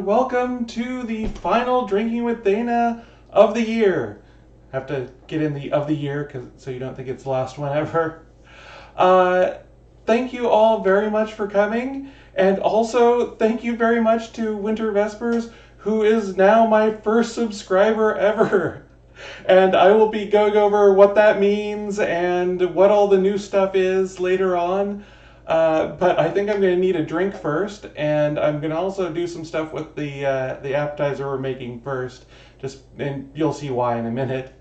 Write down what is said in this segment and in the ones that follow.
welcome to the final Drinking with Dana of the year. I have to get in the of the year so you don't think it's the last one ever. Thank you all very much for coming, and also thank you very much to Winter Vespers, who is now my first subscriber ever. And I will be going over what that means and what all the new stuff is later on. But I think I'm going to need a drink first, and I'm going to also do some stuff with the appetizer we're making first. And you'll see why in a minute.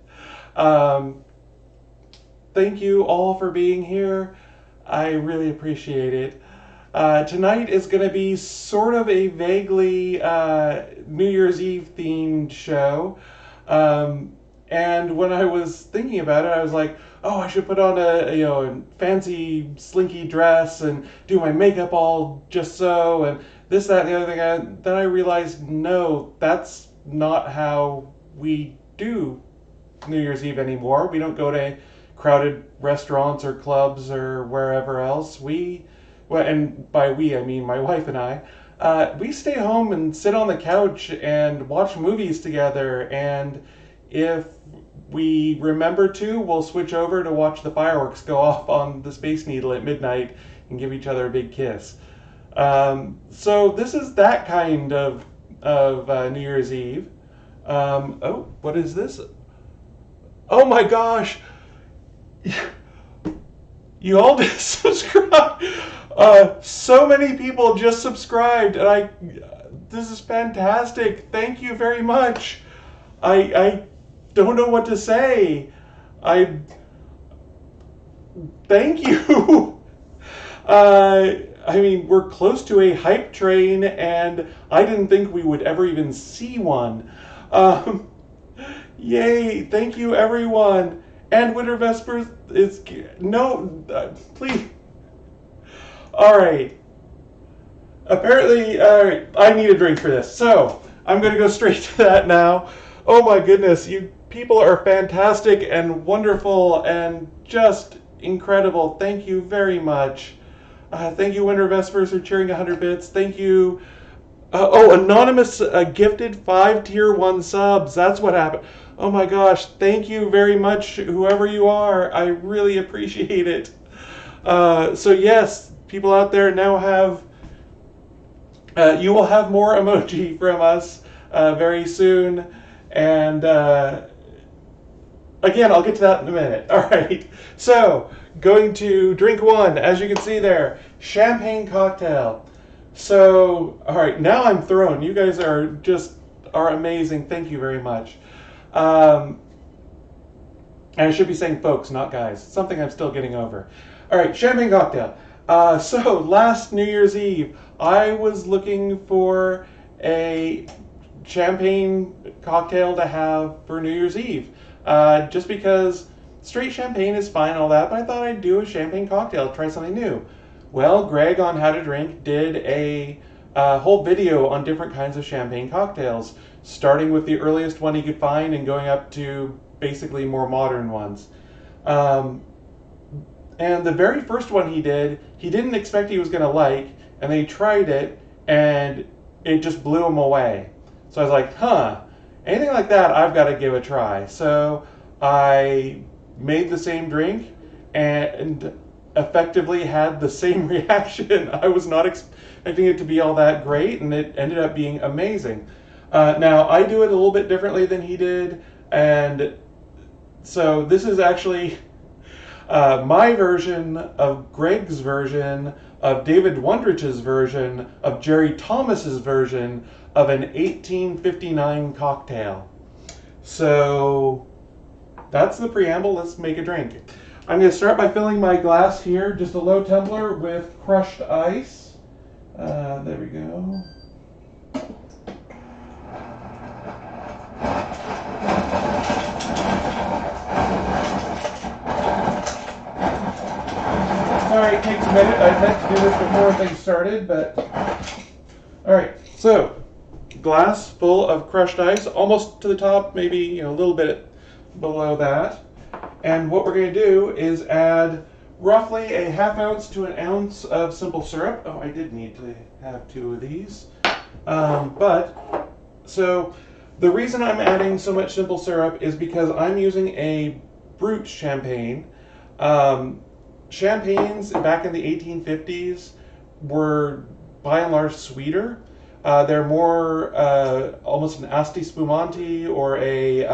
Thank you all for being here. I really appreciate it. Tonight is going to be sort of a vaguely New Year's Eve themed show. And when I was thinking about it, I was like, oh, I should put on a fancy slinky dress and do my makeup all just so, and this, that, and the other thing. Then I realized, no, that's not how we do New Year's Eve anymore. We don't go to crowded restaurants or clubs or wherever else. And by we, I mean my wife and I, we stay home and sit on the couch and watch movies together, and if we remember to, we'll switch over to watch the fireworks go off on the Space Needle at midnight and give each other a big kiss. So this is that kind of New Year's Eve. Oh, what is this? Oh my gosh! You all just subscribed. So many people just subscribed, and this is fantastic. Thank you very much. I don't know what to say. Thank you. I mean, we're close to a hype train, and I didn't think we would ever even see one. Yay! Thank you, everyone. And Winter Vespers is please. All right. Apparently, I need a drink for this, so I'm going to go straight to that now. Oh my goodness, you people are fantastic and wonderful and just incredible. Thank you very much. Thank you, Winter Vespers, for cheering 100 bits. Thank you. Anonymous gifted 5 tier 1 subs. That's what happened. Oh my gosh, thank you very much, whoever you are. I really appreciate it. So yes, people out there now have, you will have more emoji from us very soon. And again, I'll get to that in a minute. All right, so going to drink one, as you can see there, champagne cocktail. So, all right, now I'm thrown. You guys are amazing. Thank you very much. And I should be saying folks, not guys. Something I'm still getting over. All right, champagne cocktail. So last New Year's Eve, I was looking for a champagne cocktail to have for New Year's Eve. Just because straight champagne is fine and all that, but I thought I'd do a champagne cocktail, try something new. Well, Greg on How to Drink did a whole video on different kinds of champagne cocktails, starting with the earliest one he could find and going up to basically more modern ones. And the very first one he did, he didn't expect he was going to like, and then he tried it, and it just blew him away. So I was like, anything like that, I've got to give a try. So I made the same drink and effectively had the same reaction. I was not expecting it to be all that great, and it ended up being amazing. Now, I do it a little bit differently than he did, and so this is actually my version of Greg's version, of David Wondrich's version, of Jerry Thomas's version of an 1859 cocktail. So that's the preamble. Let's make a drink. I'm going to start by filling my glass here, just a low tumbler with crushed ice. There we go. Sorry, it takes a minute. I meant to do this before things started, but... Alright, so, glass full of crushed ice, almost to the top, maybe a little bit below that. And what we're going to do is add roughly a ½ ounce to an ounce of simple syrup. Oh, I did need to have 2 of these. So the reason I'm adding so much simple syrup is because I'm using a brut champagne. Um, Champagnes back in the 1850s were by and large sweeter. They're more almost an asti spumante or a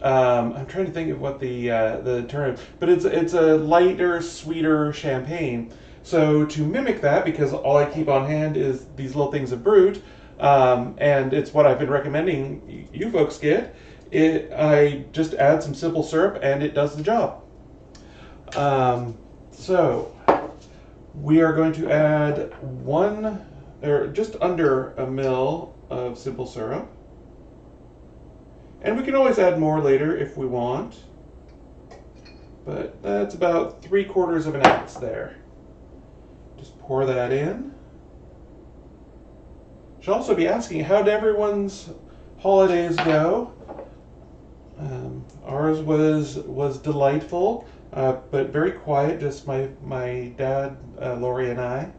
I'm trying to think of what the term is, but it's a lighter, sweeter champagne. So to mimic that, because all I keep on hand is these little things of brut, and it's what I've been recommending you folks get. I just add some simple syrup and it does the job. So we are going to add one, or just under a ml of simple syrup. And we can always add more later if we want. But that's about 3/4 of an ounce there. Just pour that in. Should also be asking, how did everyone's holidays go? Ours was delightful, but very quiet. Just my dad, Lori, and I.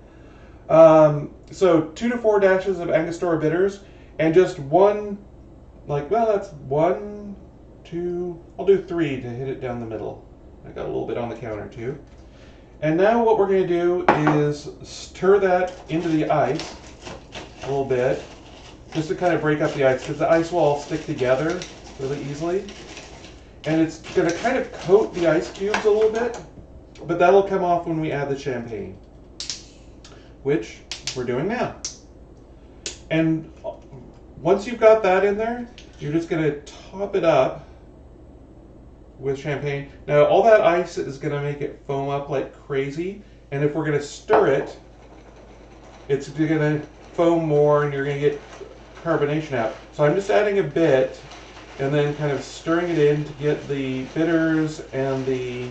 So 2 to 4 dashes of Angostura bitters, and just one, that's 1, 2. I'll do 3 to hit it down the middle. I got a little bit on the counter too. And now what we're going to do is stir that into the ice a little bit, just to kind of break up the ice, because the ice will all stick together really easily. And it's going to kind of coat the ice cubes a little bit, but that'll come off when we add the champagne, which we're doing now. And once you've got that in there, you're just going to top it up with champagne. Now, all that ice is going to make it foam up like crazy, and if we're going to stir it, it's going to foam more and you're going to get carbonation out. So I'm just adding a bit and then kind of stirring it in to get the bitters and the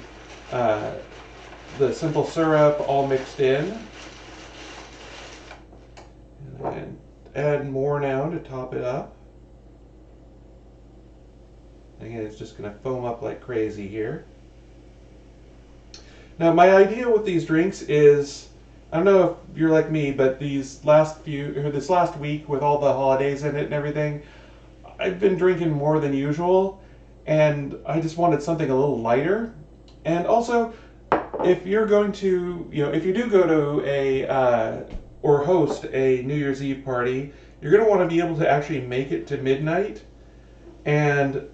simple syrup all mixed in. And add more now to top it up. Again, it's just going to foam up like crazy here. Now, my idea with these drinks is, I don't know if you're like me, but this last week with all the holidays in it and everything, I've been drinking more than usual, and I just wanted something a little lighter. And also, if you're going to, if you do go to or host a New Year's Eve party, you're going to want to be able to actually make it to midnight. And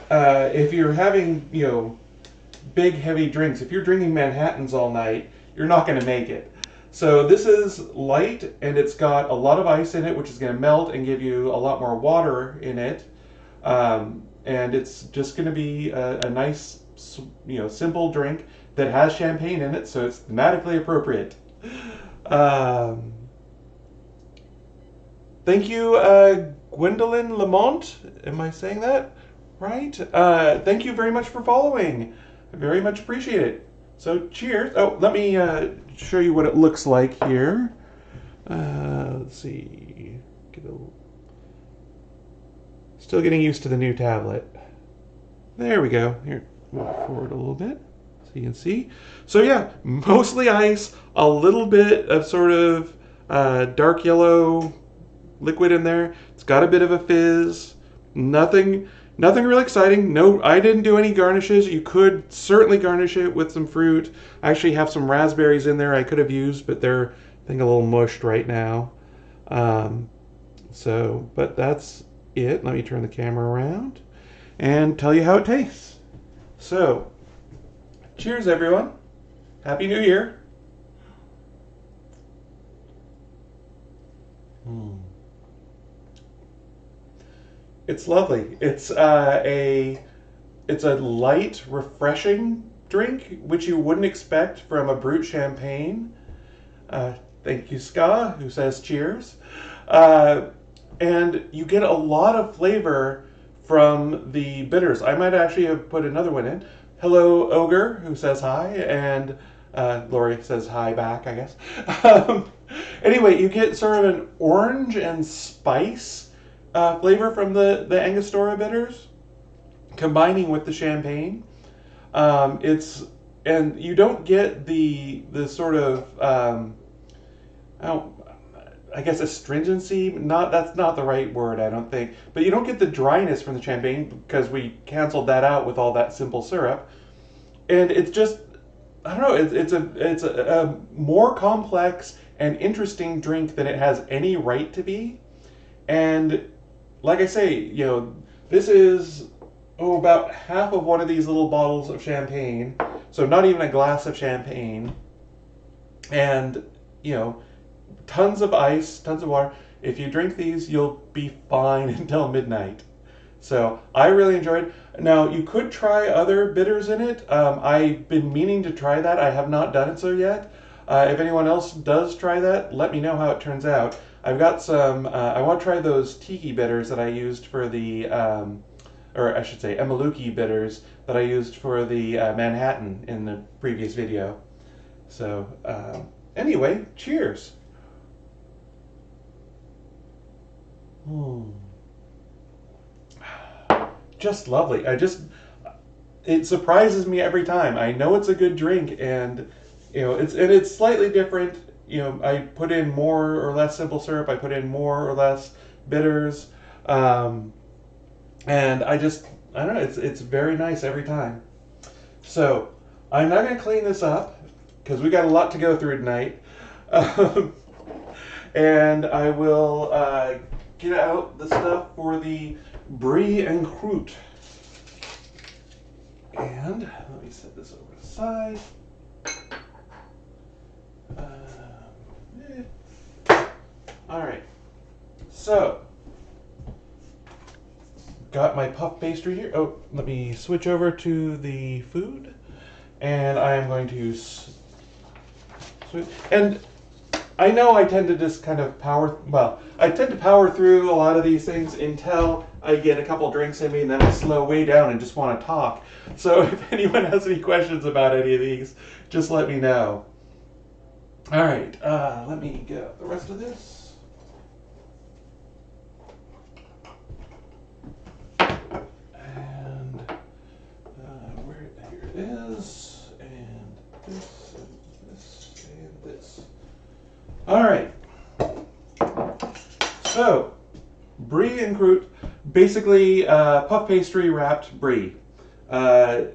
if you're having, big heavy drinks, if you're drinking Manhattans all night, you're not going to make it. So this is light, and it's got a lot of ice in it, which is going to melt and give you a lot more water in it. And it's just going to be a nice, simple drink that has champagne in it, so it's thematically appropriate. Thank you, Gwendolyn Lamont. Am I saying that right? Thank you very much for following. I very much appreciate it. So cheers. Oh, let me show you what it looks like here. Let's see. Still getting used to the new tablet. There we go. Here, move forward a little bit so you can see. So yeah, mostly ice, a little bit of sort of dark yellow liquid in there. It's got a bit of a fizz. Nothing really exciting. No, I didn't do any garnishes. You could certainly garnish it with some fruit. I actually have some raspberries in there I could have used, but they're, I think, a little mushed right now. But that's it. Let me turn the camera around and tell you how it tastes. So, cheers, everyone. Happy New Year. It's lovely. It's a light, refreshing drink, which you wouldn't expect from a brut champagne. Thank you, Ska, who says cheers. And you get a lot of flavor from the bitters. I might actually have put another one in. Hello, Ogre, who says hi, and Lori says hi back, I guess. Anyway, you get sort of an orange and spice flavor from the Angostura bitters, combining with the champagne. And you don't get the sort of I guess, astringency. That's not the right word, I don't think. But you don't get the dryness from the champagne because we canceled that out with all that simple syrup. And it's just, I don't know, it's a more complex and interesting drink than it has any right to be. And like I say, this is about half of one of these little bottles of champagne. So not even a glass of champagne. And, tons of ice, tons of water. If you drink these, you'll be fine until midnight. So I really enjoyed it. Now, you could try other bitters in it. I've been meaning to try that. I have not done it so yet. If anyone else does try that, let me know how it turns out. I've got some, I want to try those tiki bitters that I used for the, or I should say Emaluki bitters that I used for the Manhattan in the previous video. So anyway, cheers. Just lovely. It surprises me every time. I know it's a good drink, and it's slightly different. I put in more or less simple syrup. I put in more or less bitters, and I don't know. It's very nice every time. So I'm not going to clean this up because we got a lot to go through tonight, and I will get out the stuff for the Brie and Croute. And let me set this over to the side. All right. So, got my puff pastry here. Oh, let me switch over to the food. And I am going to switch. And I know I tend to just kind of I tend to power through a lot of these things until I get a couple drinks in me, and then I slow way down and just want to talk. So if anyone has any questions about any of these, just let me know. All right, let me get out the rest of this. And here it is, and this, and this, and this. All right. So, Brie and Croute, basically puff pastry wrapped Brie. I'm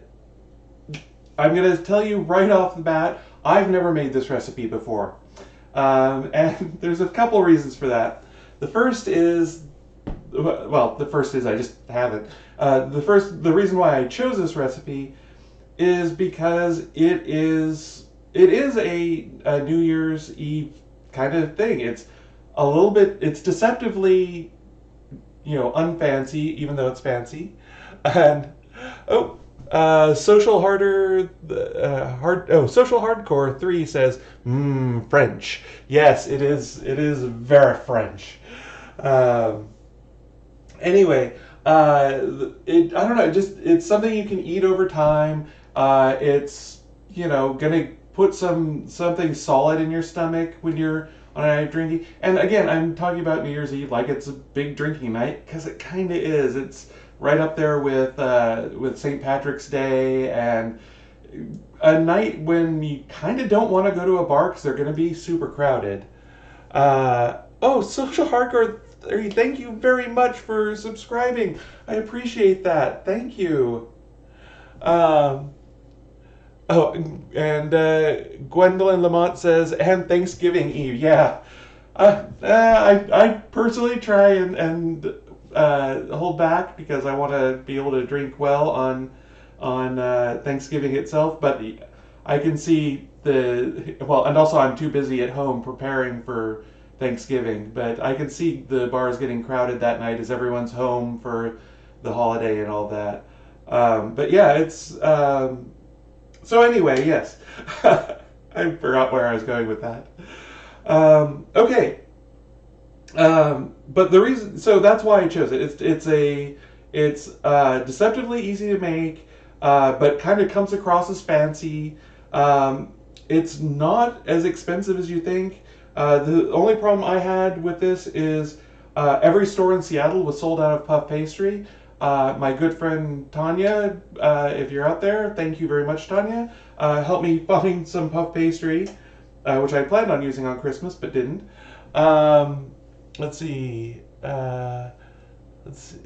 going to tell you right off the bat, I've never made this recipe before. And there's a couple reasons for that. The first is I just haven't. The reason why I chose this recipe is because it is a New Year's Eve kind of thing. It's deceptively, unfancy, even though it's fancy. And Social Hardcore 3 says, French. Yes, it is very French. Anyway, I don't know, it's something you can eat over time. It's, gonna put something solid in your stomach when you're on a night of drinking. And again, I'm talking about New Year's Eve like it's a big drinking night, because it kind of is. It's right up there with St. Patrick's Day, and a night when you kind of don't want to go to a bar because they're going to be super crowded. Social Hardcore 3, thank you very much for subscribing. I appreciate that. Thank you. Gwendolyn Lamont says, and Thanksgiving Eve. Yeah. I personally try and hold back because I want to be able to drink well on Thanksgiving itself, but I can see and also I'm too busy at home preparing for Thanksgiving, but I can see the bars getting crowded that night as everyone's home for the holiday and all that. But yeah, it's so anyway, yes. I forgot where I was going with that. Okay. But the reason, so that's why I chose it. It's deceptively easy to make, but kind of comes across as fancy. It's not as expensive as you think. The only problem I had with this is every store in Seattle was sold out of puff pastry. My good friend Tanya, if you're out there, thank you very much, Tanya, helped me find some puff pastry, which I planned on using on Christmas but didn't. Um, let's see. Let's see.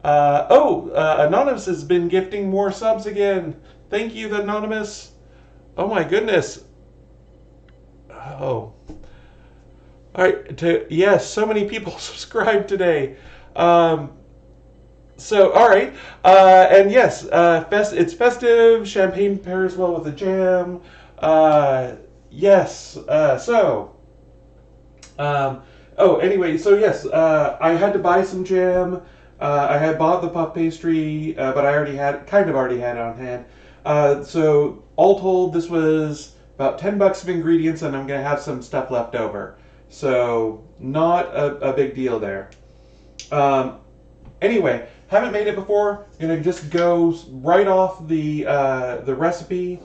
Anonymous has been gifting more subs again. Thank you, Anonymous. Oh my goodness. Oh. All right. Yes, so many people subscribed today. Um, all right. And yes, it's festive. Champagne pairs well with the jam. Yes. Um, anyway, so yes, I had to buy some jam. I had bought the puff pastry, but I already had it on hand. So all told, this was about $10 of ingredients, and I'm gonna have some stuff left over. So not a big deal there. Um, anyway, haven't made it before. Gonna just go right off the recipe,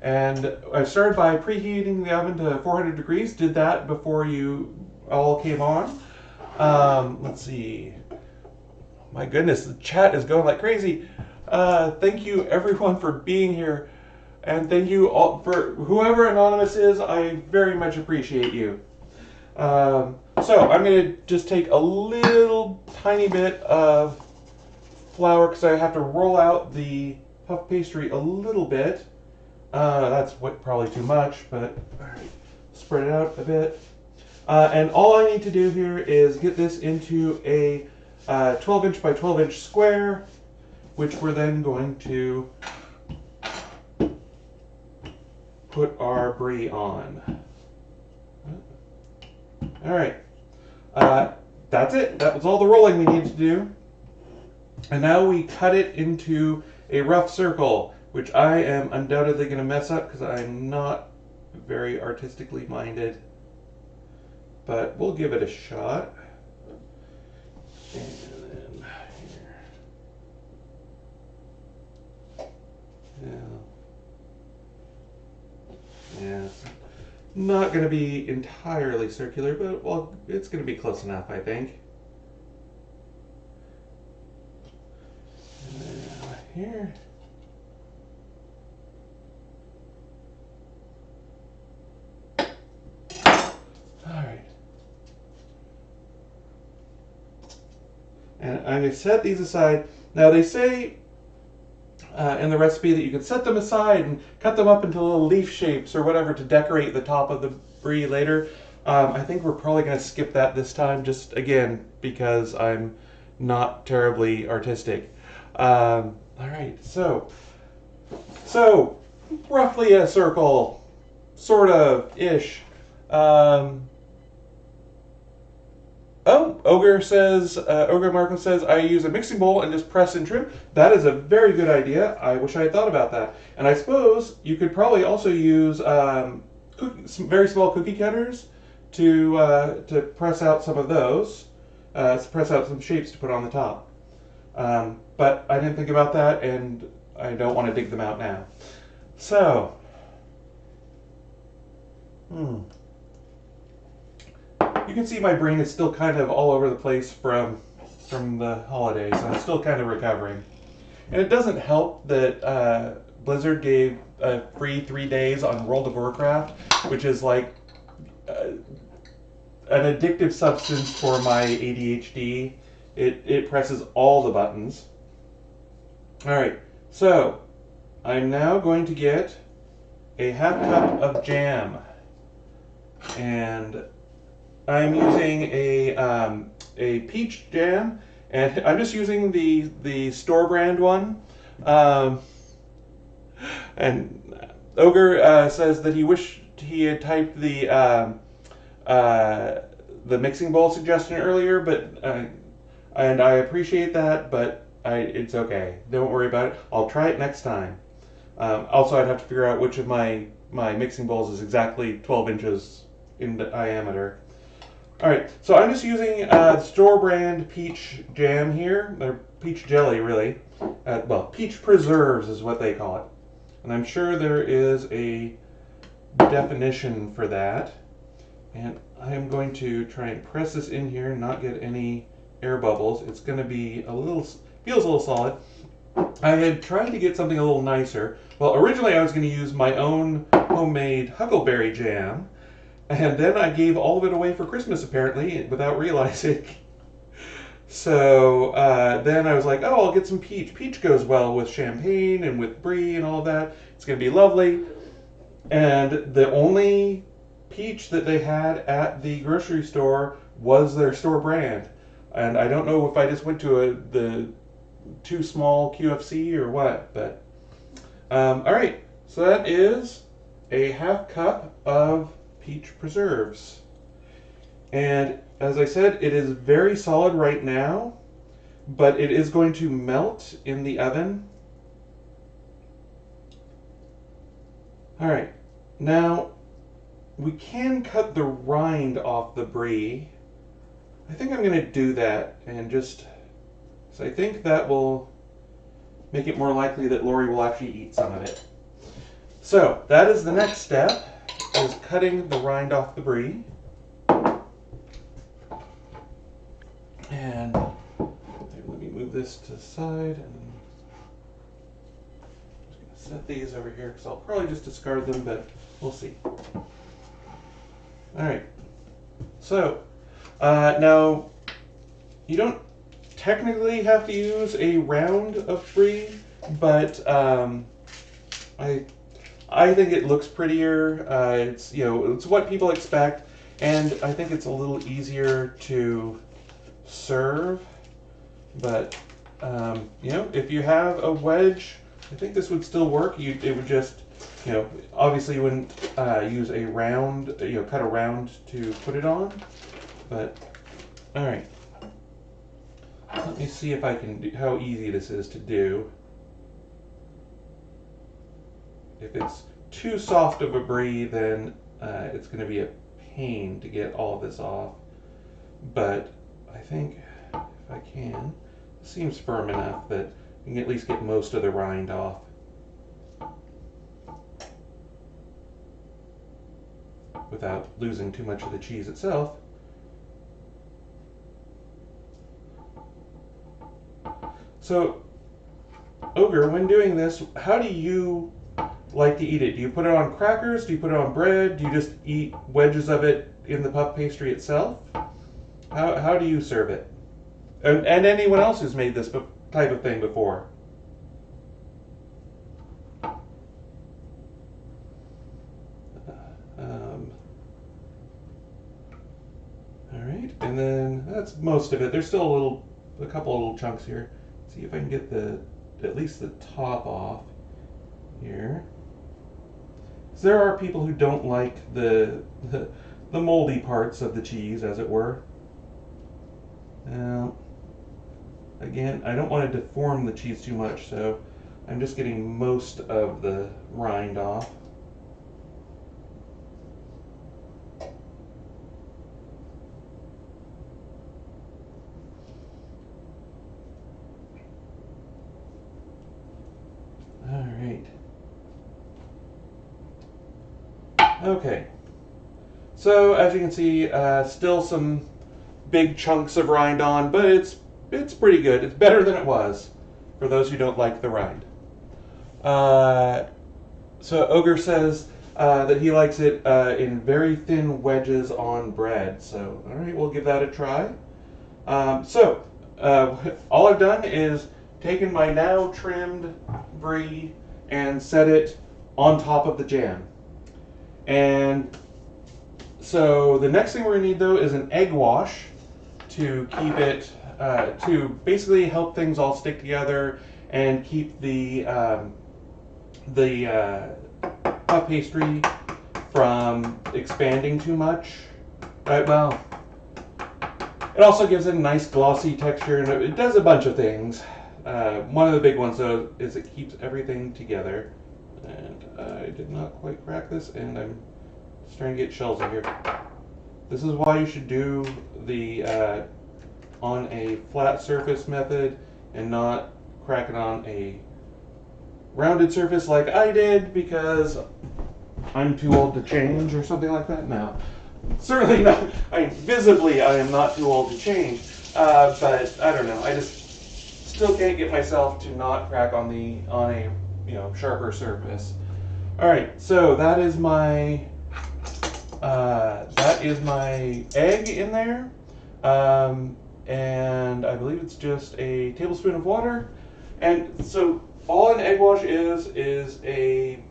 and I started by preheating the oven to 400 degrees. Did that before you all came on. Let's see. My goodness, the chat is going like crazy. Thank you everyone for being here, and thank you all for whoever Anonymous is. I very much appreciate you. So I'm going to just take a little tiny bit of flour because I have to roll out the puff pastry a little bit. That's probably too much, but all right, spread it out a bit. And all I need to do here is get this into a 12-inch by 12-inch square, which we're then going to put our brie on. All right. That's it. That was all the rolling we need to do. And now we cut it into a rough circle, which I am undoubtedly going to mess up because I'm not very artistically minded. But we'll give it a shot. And then here. Yeah. It's not going to be entirely circular, but well, it's going to be close enough, I think. And then here. All right. And I'm going to set these aside. Now they say in the recipe that you can set them aside and cut them up into little leaf shapes or whatever to decorate the top of the brie later. I think we're probably going to skip that this time, just again because I'm not terribly artistic. All right, so roughly a circle, sort of ish. Ogre Marco says, I use a mixing bowl and just press and trim. That is a very good idea. I wish I had thought about that. And I suppose you could probably also use some very small cookie cutters to press out some of those, to press out some shapes to put on the top. But I didn't think about that, and I don't want to dig them out now. So, you can see my brain is still kind of all over the place from the holidays. I'm still kind of recovering. And it doesn't help that Blizzard gave a free 3 days on World of Warcraft, which is like an addictive substance for my ADHD. It presses all the buttons. Alright, so I'm now going to get a half cup of jam. And I'm using a peach jam, and I'm just using the store brand one. And Ogre says that he wished he had typed the mixing bowl suggestion earlier, but and I appreciate that, but it's okay. Don't worry about it. I'll try it next time. Also, I'd have to figure out which of my mixing bowls is exactly 12 inches in diameter. Alright, so I'm just using store brand peach jam here, or peach jelly really. Well, peach preserves is what they call it. And I'm sure there is a definition for that. And I am going to try and press this in here and not get any air bubbles. It's going to be feels a little solid. I had tried to get something a little nicer. Well, originally I was going to use my own homemade huckleberry jam. And then I gave all of it away for Christmas, apparently, without realizing. So then I was like, oh, I'll get some peach. Peach goes well with champagne and with brie and all that. It's going to be lovely. And the only peach that they had at the grocery store was their store brand. And I don't know if I just went to the too small QFC or what, but all right. So that is a half cup of peach preserves. And as I said, it is very solid right now, but it is going to melt in the oven. All right, now we can cut the rind off the brie. I think I'm going to do that, and just, so I think that will make it more likely that Lori will actually eat some of it. So that is the next step, is cutting the rind off the brie. And let me move this to the side, and I'm just going to set these over here because I'll probably just discard them, but we'll see. All right. So now you don't technically have to use a round of brie, but I think it looks prettier. It's it's what people expect, and I think it's a little easier to serve. But if you have a wedge, I think this would still work. It would just obviously you wouldn't use a round, cut a round to put it on. But all right, let me see if I can do how easy this is to do. If it's too soft of a brie, then it's going to be a pain to get all of this off. But I think if I can, it seems firm enough that you can at least get most of the rind off. Without losing too much of the cheese itself. So, Ogre, when doing this, how do you like to eat it? Do you put it on crackers? Do you put it on bread? Do you just eat wedges of it in the puff pastry itself? How do you serve it? And anyone else who's made this type of thing before? All right, and then that's most of it. There's still a couple of little chunks here. Let's see if I can get at least the top off here. So there are people who don't like the moldy parts of the cheese, as it were. Now, again, I don't want to deform the cheese too much, so I'm just getting most of the rind off. All right. Okay. So as you can see, still some big chunks of rind on, but it's pretty good. It's better than it was, for those who don't like the rind. So Ogre says that he likes it in very thin wedges on bread. So all right, we'll give that a try. All I've done is taken my now trimmed brie and set it on top of the jam. And so the next thing we're going to need, though, is an egg wash to keep it, to basically help things all stick together and keep the puff pastry from expanding too much. Well, it also gives it a nice glossy texture, and it does a bunch of things. One of the big ones, though, is it keeps everything together. And I did not quite crack this, and I'm just trying to get shells in here. This is why you should do the on a flat surface method and not crack it on a rounded surface like I did, because I'm too old to change or something like that. No, certainly not. Visibly I am not too old to change, but I don't know. I just still can't get myself to not crack on a sharper surface. All right, so that is my that is my egg in there. And I believe it's just a tablespoon of water. And so all an egg wash is a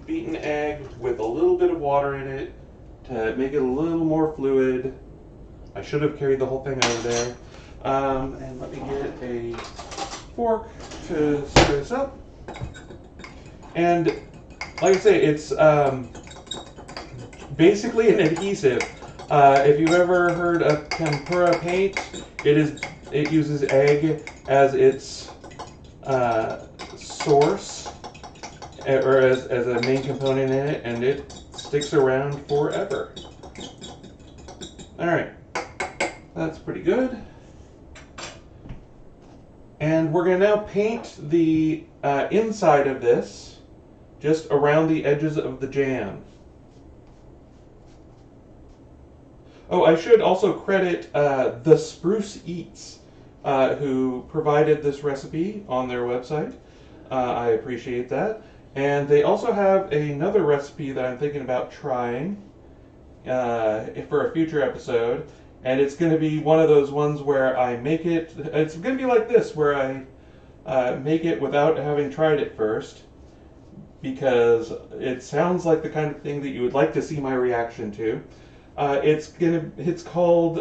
beaten egg with a little bit of water in it to make it a little more fluid. I should have carried the whole thing over there. And let me get a fork to stir this up. And like I say, it's basically an adhesive. If you've ever heard of tempura paint, it uses egg as its source, or as a main component in it, and it sticks around forever. Alright, that's pretty good. And we're going to now paint the inside of this, just around the edges of the jam. Oh, I should also credit The Spruce Eats, who provided this recipe on their website. I appreciate that. And they also have another recipe that I'm thinking about trying for a future episode. And it's going to be one of those ones where I make it, it's going to be like this, where I make it without having tried it first. Because it sounds like the kind of thing that you would like to see my reaction to. It's called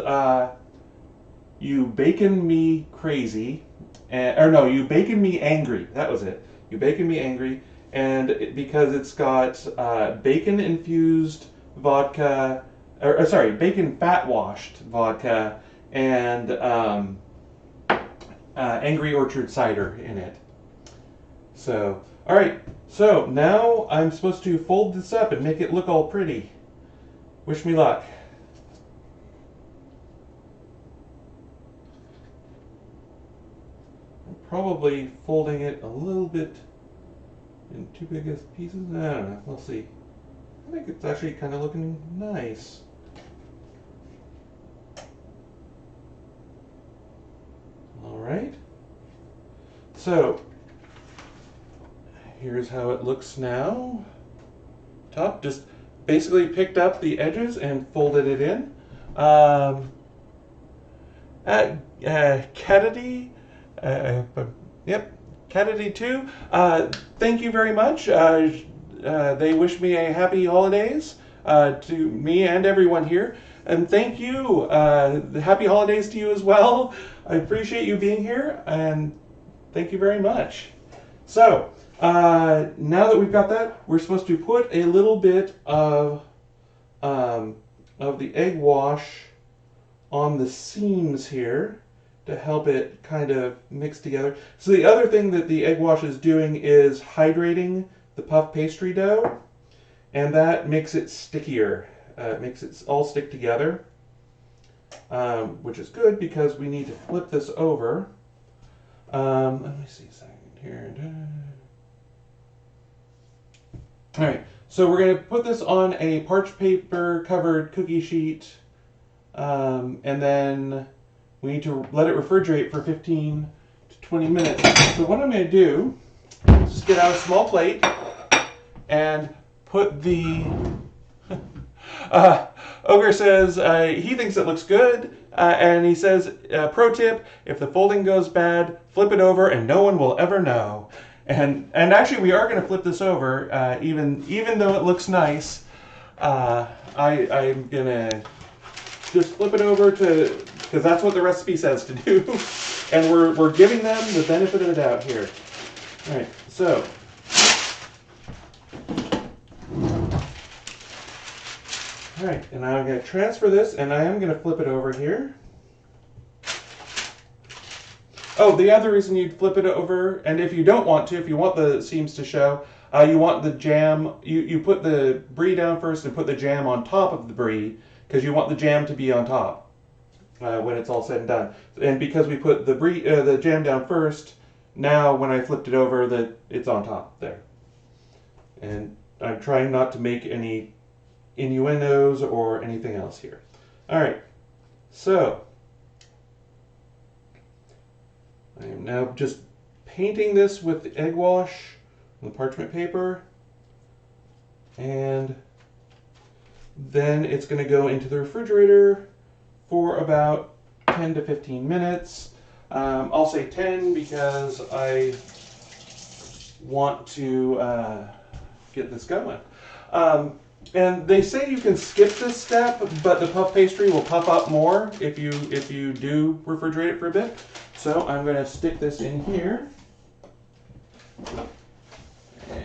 You Bacon Me Crazy, You Bacon Me Angry. That was it. You Bacon Me Angry, and because it's got bacon infused vodka, bacon fat washed vodka, and Angry Orchard cider in it. So, all right. So now I'm supposed to fold this up and make it look all pretty. Wish me luck. I'm probably folding it a little bit in too big of pieces. I don't know. We'll see. I think it's actually kind of looking nice. All right. So here's how it looks now. Top, just basically picked up the edges and folded it in. Cadity, Cadity 2, thank you very much. They wish me a happy holidays to me and everyone here. And thank you. Happy holidays to you as well. I appreciate you being here, and thank you very much. So, now that we've got that, we're supposed to put a little bit of the egg wash on the seams here to help it kind of mix together. So the other thing that the egg wash is doing is hydrating the puff pastry dough, and that makes it stickier. It makes it all stick together, which is good because we need to flip this over. Let me see a second here. All right, so we're going to put this on a parchment paper covered cookie sheet, and then we need to let it refrigerate for 15 to 20 minutes. So what I'm going to do is just get out a small plate and put the... Ogre says he thinks it looks good, and he says, pro tip, if the folding goes bad, flip it over and no one will ever know. And actually, we are going to flip this over, even though it looks nice. I'm going to just flip it over because that's what the recipe says to do. And we're giving them the benefit of the doubt here. All right, so. All right, and now I'm going to transfer this, and I am going to flip it over here. Oh, the other reason you'd flip it over, and if you don't want to, if you want the seams to show, you want the jam, you put the brie down first and put the jam on top of the brie, because you want the jam to be on top when it's all said and done. And because we put the jam down first, now when I flipped it over, it's on top there. And I'm trying not to make any innuendos or anything else here. All right, so I am now just painting this with the egg wash on the parchment paper, and Then it's going to go into the refrigerator for about 10 to 15 minutes. I'll say 10 because I want to get this going. And they say you can skip this step, but the puff pastry will puff up more if you do refrigerate it for a bit. So I'm going to stick this in here.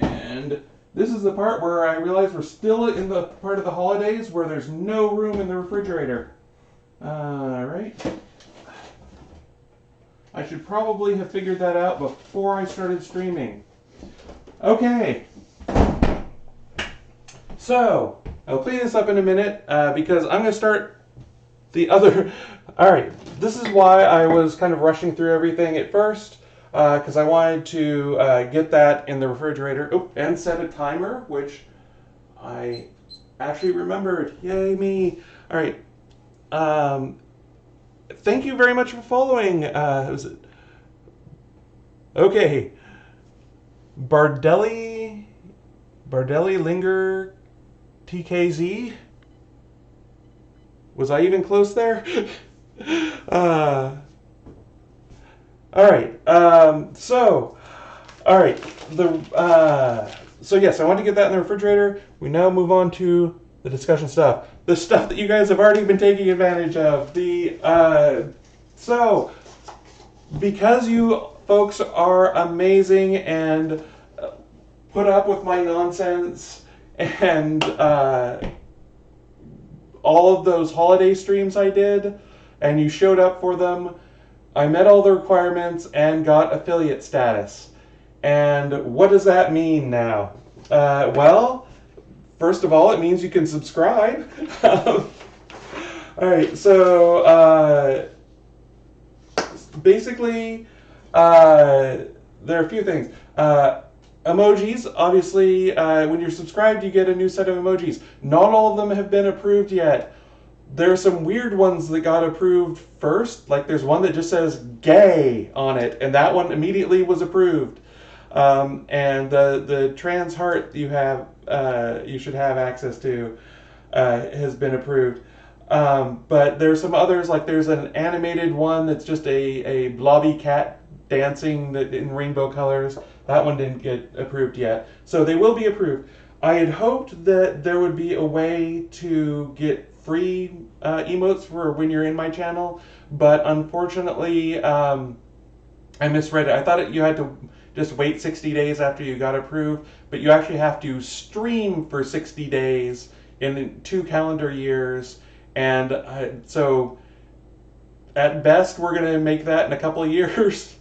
And this is the part where I realize we're still in the part of the holidays where there's no room in the refrigerator. All right. I should probably have figured that out before I started streaming. Okay. So, I'll clean this up in a minute because I'm going to start the other... Alright, this is why I was kind of rushing through everything at first because I wanted to get that in the refrigerator and set a timer, which I actually remembered. Yay me. Alright. Thank you very much for following. Okay. Bardelli Linger TKZ. Was I even close there? All right. All right. So yes, I want to get that in the refrigerator. We now move on to the discussion stuff. The stuff that you guys have already been taking advantage of. So because you folks are amazing and put up with my nonsense and all of those holiday streams I did, and you showed up for them, I met all the requirements and got affiliate status. And what does that mean now? Well, first of all, it means you can subscribe. All right, so basically, there are a few things. Emojis, obviously, when you're subscribed, you get a new set of emojis. Not all of them have been approved yet. There are some weird ones that got approved first. Like there's one that just says gay on it, and that one immediately was approved. And the trans heart you should have access to has been approved. But there's some others, like there's an animated one that's just a blobby cat dancing in rainbow colors. That one didn't get approved yet. So they will be approved. I had hoped that there would be a way to get free emotes for when you're in my channel, but unfortunately I misread it. I thought you had to just wait 60 days after you got approved, but you actually have to stream for 60 days in 2 calendar years. And so at best we're going to make that in a couple of years.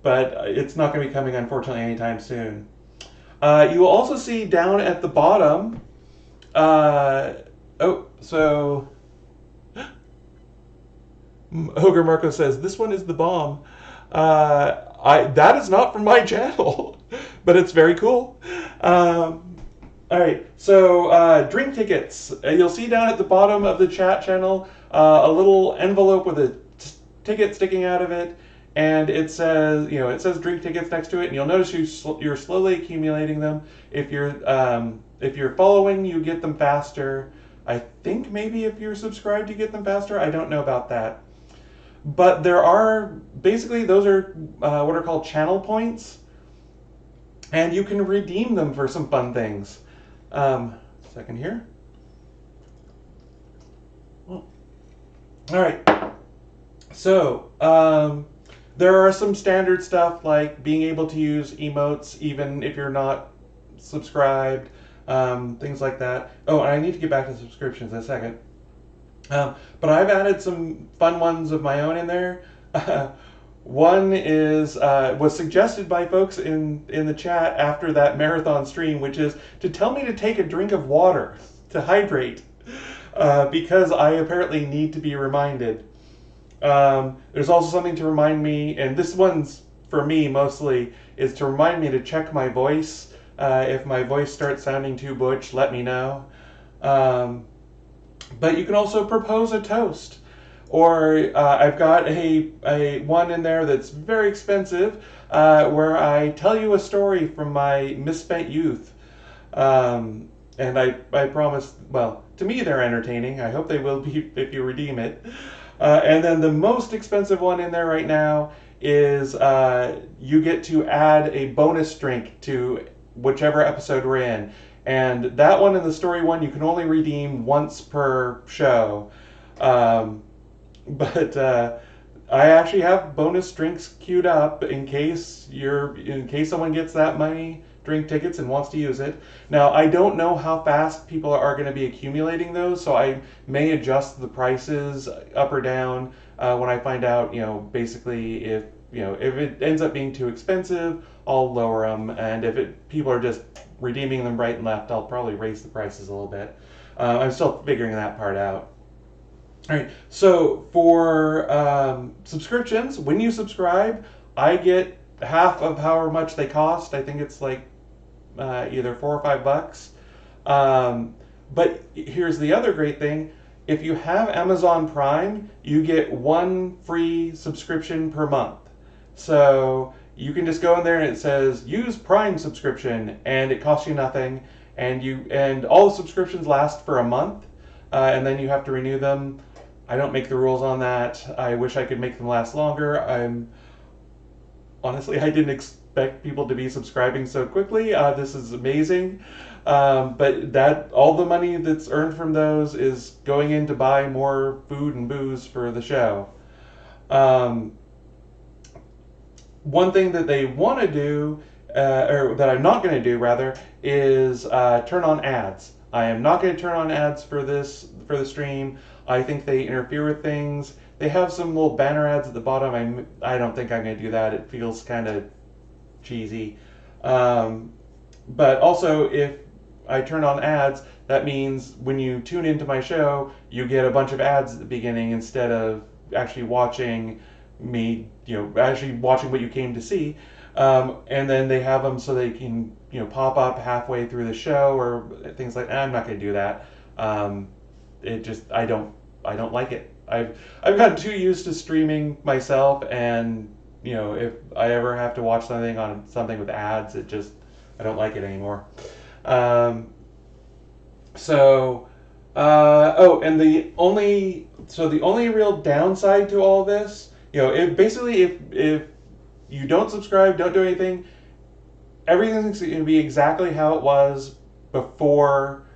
But it's not going to be coming, unfortunately, anytime soon. You will also see down at the bottom, Ogre Marco says, this one is the bomb. That is not from my channel, but it's very cool. All right, so drink tickets. You'll see down at the bottom of the chat channel a little envelope with a ticket sticking out of it. And it says, drink tickets next to it, and you'll notice you're slowly accumulating them. If you're following, you get them faster. I think maybe if you're subscribed, you get them faster. I don't know about that. But there are, basically, those are what are called channel points, and you can redeem them for some fun things. Second here. All right. So, there are some standard stuff like being able to use emotes even if you're not subscribed, things like that. Oh, and I need to get back to subscriptions in a second. But I've added some fun ones of my own in there. One was suggested by folks in the chat after that marathon stream, which is to tell me to take a drink of water to hydrate, because I apparently need to be reminded. There's also something to remind me, and this one's for me mostly, is to remind me to check my voice. If my voice starts sounding too butch, let me know. But you can also propose a toast. Or I've got a one in there that's very expensive, where I tell you a story from my misspent youth. And I promise, well, to me they're entertaining. I hope they will be if you redeem it. And then the most expensive one in there right now is you get to add a bonus drink to whichever episode we're in. And that one and the story one you can only redeem once per show. Um, but I actually have bonus drinks queued up in case someone gets that many drink tickets and wants to use it. Now I don't know how fast people are going to be accumulating those, so I may adjust the prices up or down when I find out. Basically if it ends up being too expensive, I'll lower them, and if people are just redeeming them right and left, I'll probably raise the prices a little bit. I'm still figuring that part out. All right, so for subscriptions, when you subscribe, I get half of however much they cost. I think it's like either $4 or $5. But here's the other great thing. If you have Amazon Prime, you get one free subscription per month. So you can just go in there and it says use Prime subscription, and it costs you nothing, and all the subscriptions last for a month, and then you have to renew them. I don't make the rules on that. I wish I could make them last longer. Honestly, I didn't expect people to be subscribing so quickly. This is amazing. But all the money that's earned from those is going in to buy more food and booze for the show. One thing that they want to do, or that I'm not going to do rather, is turn on ads. I am not going to turn on ads for the stream. I think they interfere with things. They have some little banner ads at the bottom. I don't think I'm going to do that. It feels kind of cheesy. But also, if I turn on ads, that means when you tune into my show, you get a bunch of ads at the beginning instead of actually watching me, actually watching what you came to see. And then they have them so they can, pop up halfway through the show or things like that. I'm not going to do that. I don't like it. I've gotten too used to streaming myself, and if I ever have to watch something with ads, I don't like it anymore. And the only real downside to all this, if you don't subscribe, don't do anything, everything's going to be exactly how it was before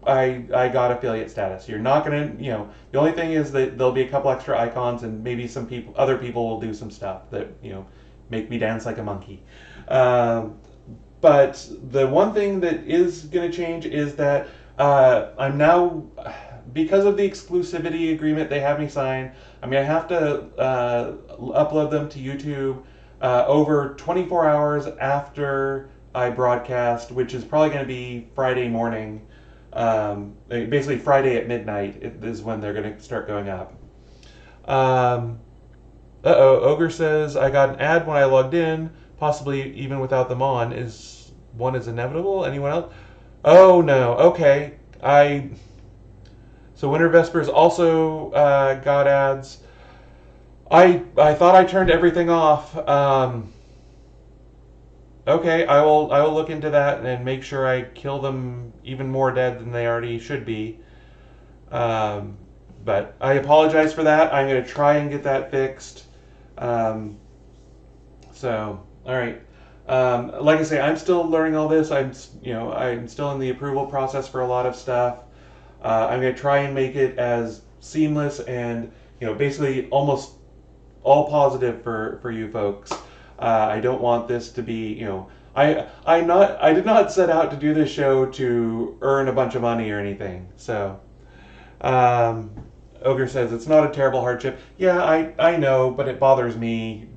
I got affiliate status. You're not going to, the only thing is that there'll be a couple extra icons, and maybe other people will do some stuff that, make me dance like a monkey. But the one thing that is going to change is that I'm now, because of the exclusivity agreement they have me sign, I'm going to have to upload them to YouTube over 24 hours after I broadcast, which is probably going to be Friday morning. Basically Friday at midnight is when they're going to start going up. Ogre says, I got an ad when I logged in, possibly even without them on. Is inevitable? Anyone else? Oh no, okay. So Winter Vespers also got ads. I thought I turned everything off. Okay, I will look into that and make sure I kill them even more dead than they already should be. But I apologize for that. I'm going to try and get that fixed. All right. Like I say, I'm still learning all this. I'm still in the approval process for a lot of stuff. I'm going to try and make it as seamless and, basically almost all positive for you folks. I don't want this to be, I did not set out to do this show to earn a bunch of money or anything. So, Ogre says it's not a terrible hardship. Yeah, I know, but it bothers me.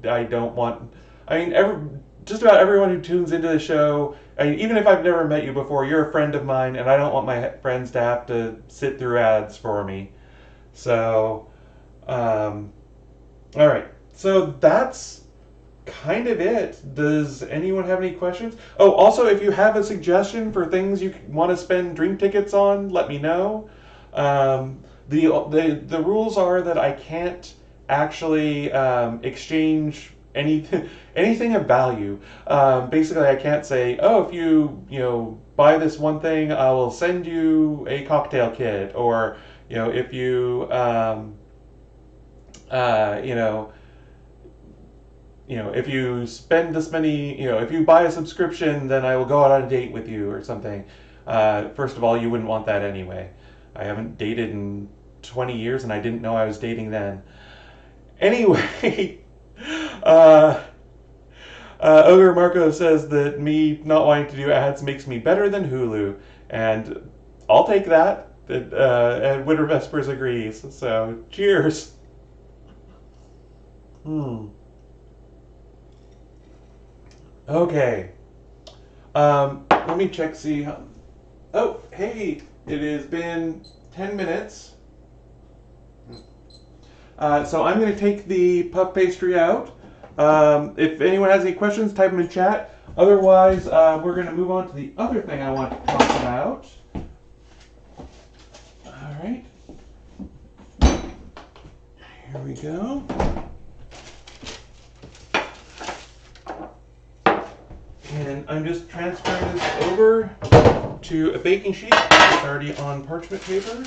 Just about everyone who tunes into the show, even if I've never met you before, you're a friend of mine, and I don't want my friends to have to sit through ads for me. So, all right. So that's kind of it. Does anyone have any questions? Oh, also, if you have a suggestion for things you want to spend drink tickets on, let me know. The rules are that I can't actually exchange anything of value. Basically, I can't say, oh, if you buy this one thing, I will send you a cocktail kit, or if you you know if you spend this many, if you buy a subscription, then I will go out on a date with you or something. First of all, you wouldn't want that anyway. I haven't dated in 20 years, and I didn't know I was dating then. Anyway, Ogre Marco says that me not wanting to do ads makes me better than Hulu, and I'll take that. And Winter Vespers agrees. So, cheers. Okay. Let me check. See. Oh, hey! It has been 10 minutes. So I'm going to take the puff pastry out. If anyone has any questions, type them in chat. Otherwise, we're going to move on to the other thing I want to talk about. All right. Here we go. And I'm just transferring this over to a baking sheet. It's already on parchment paper.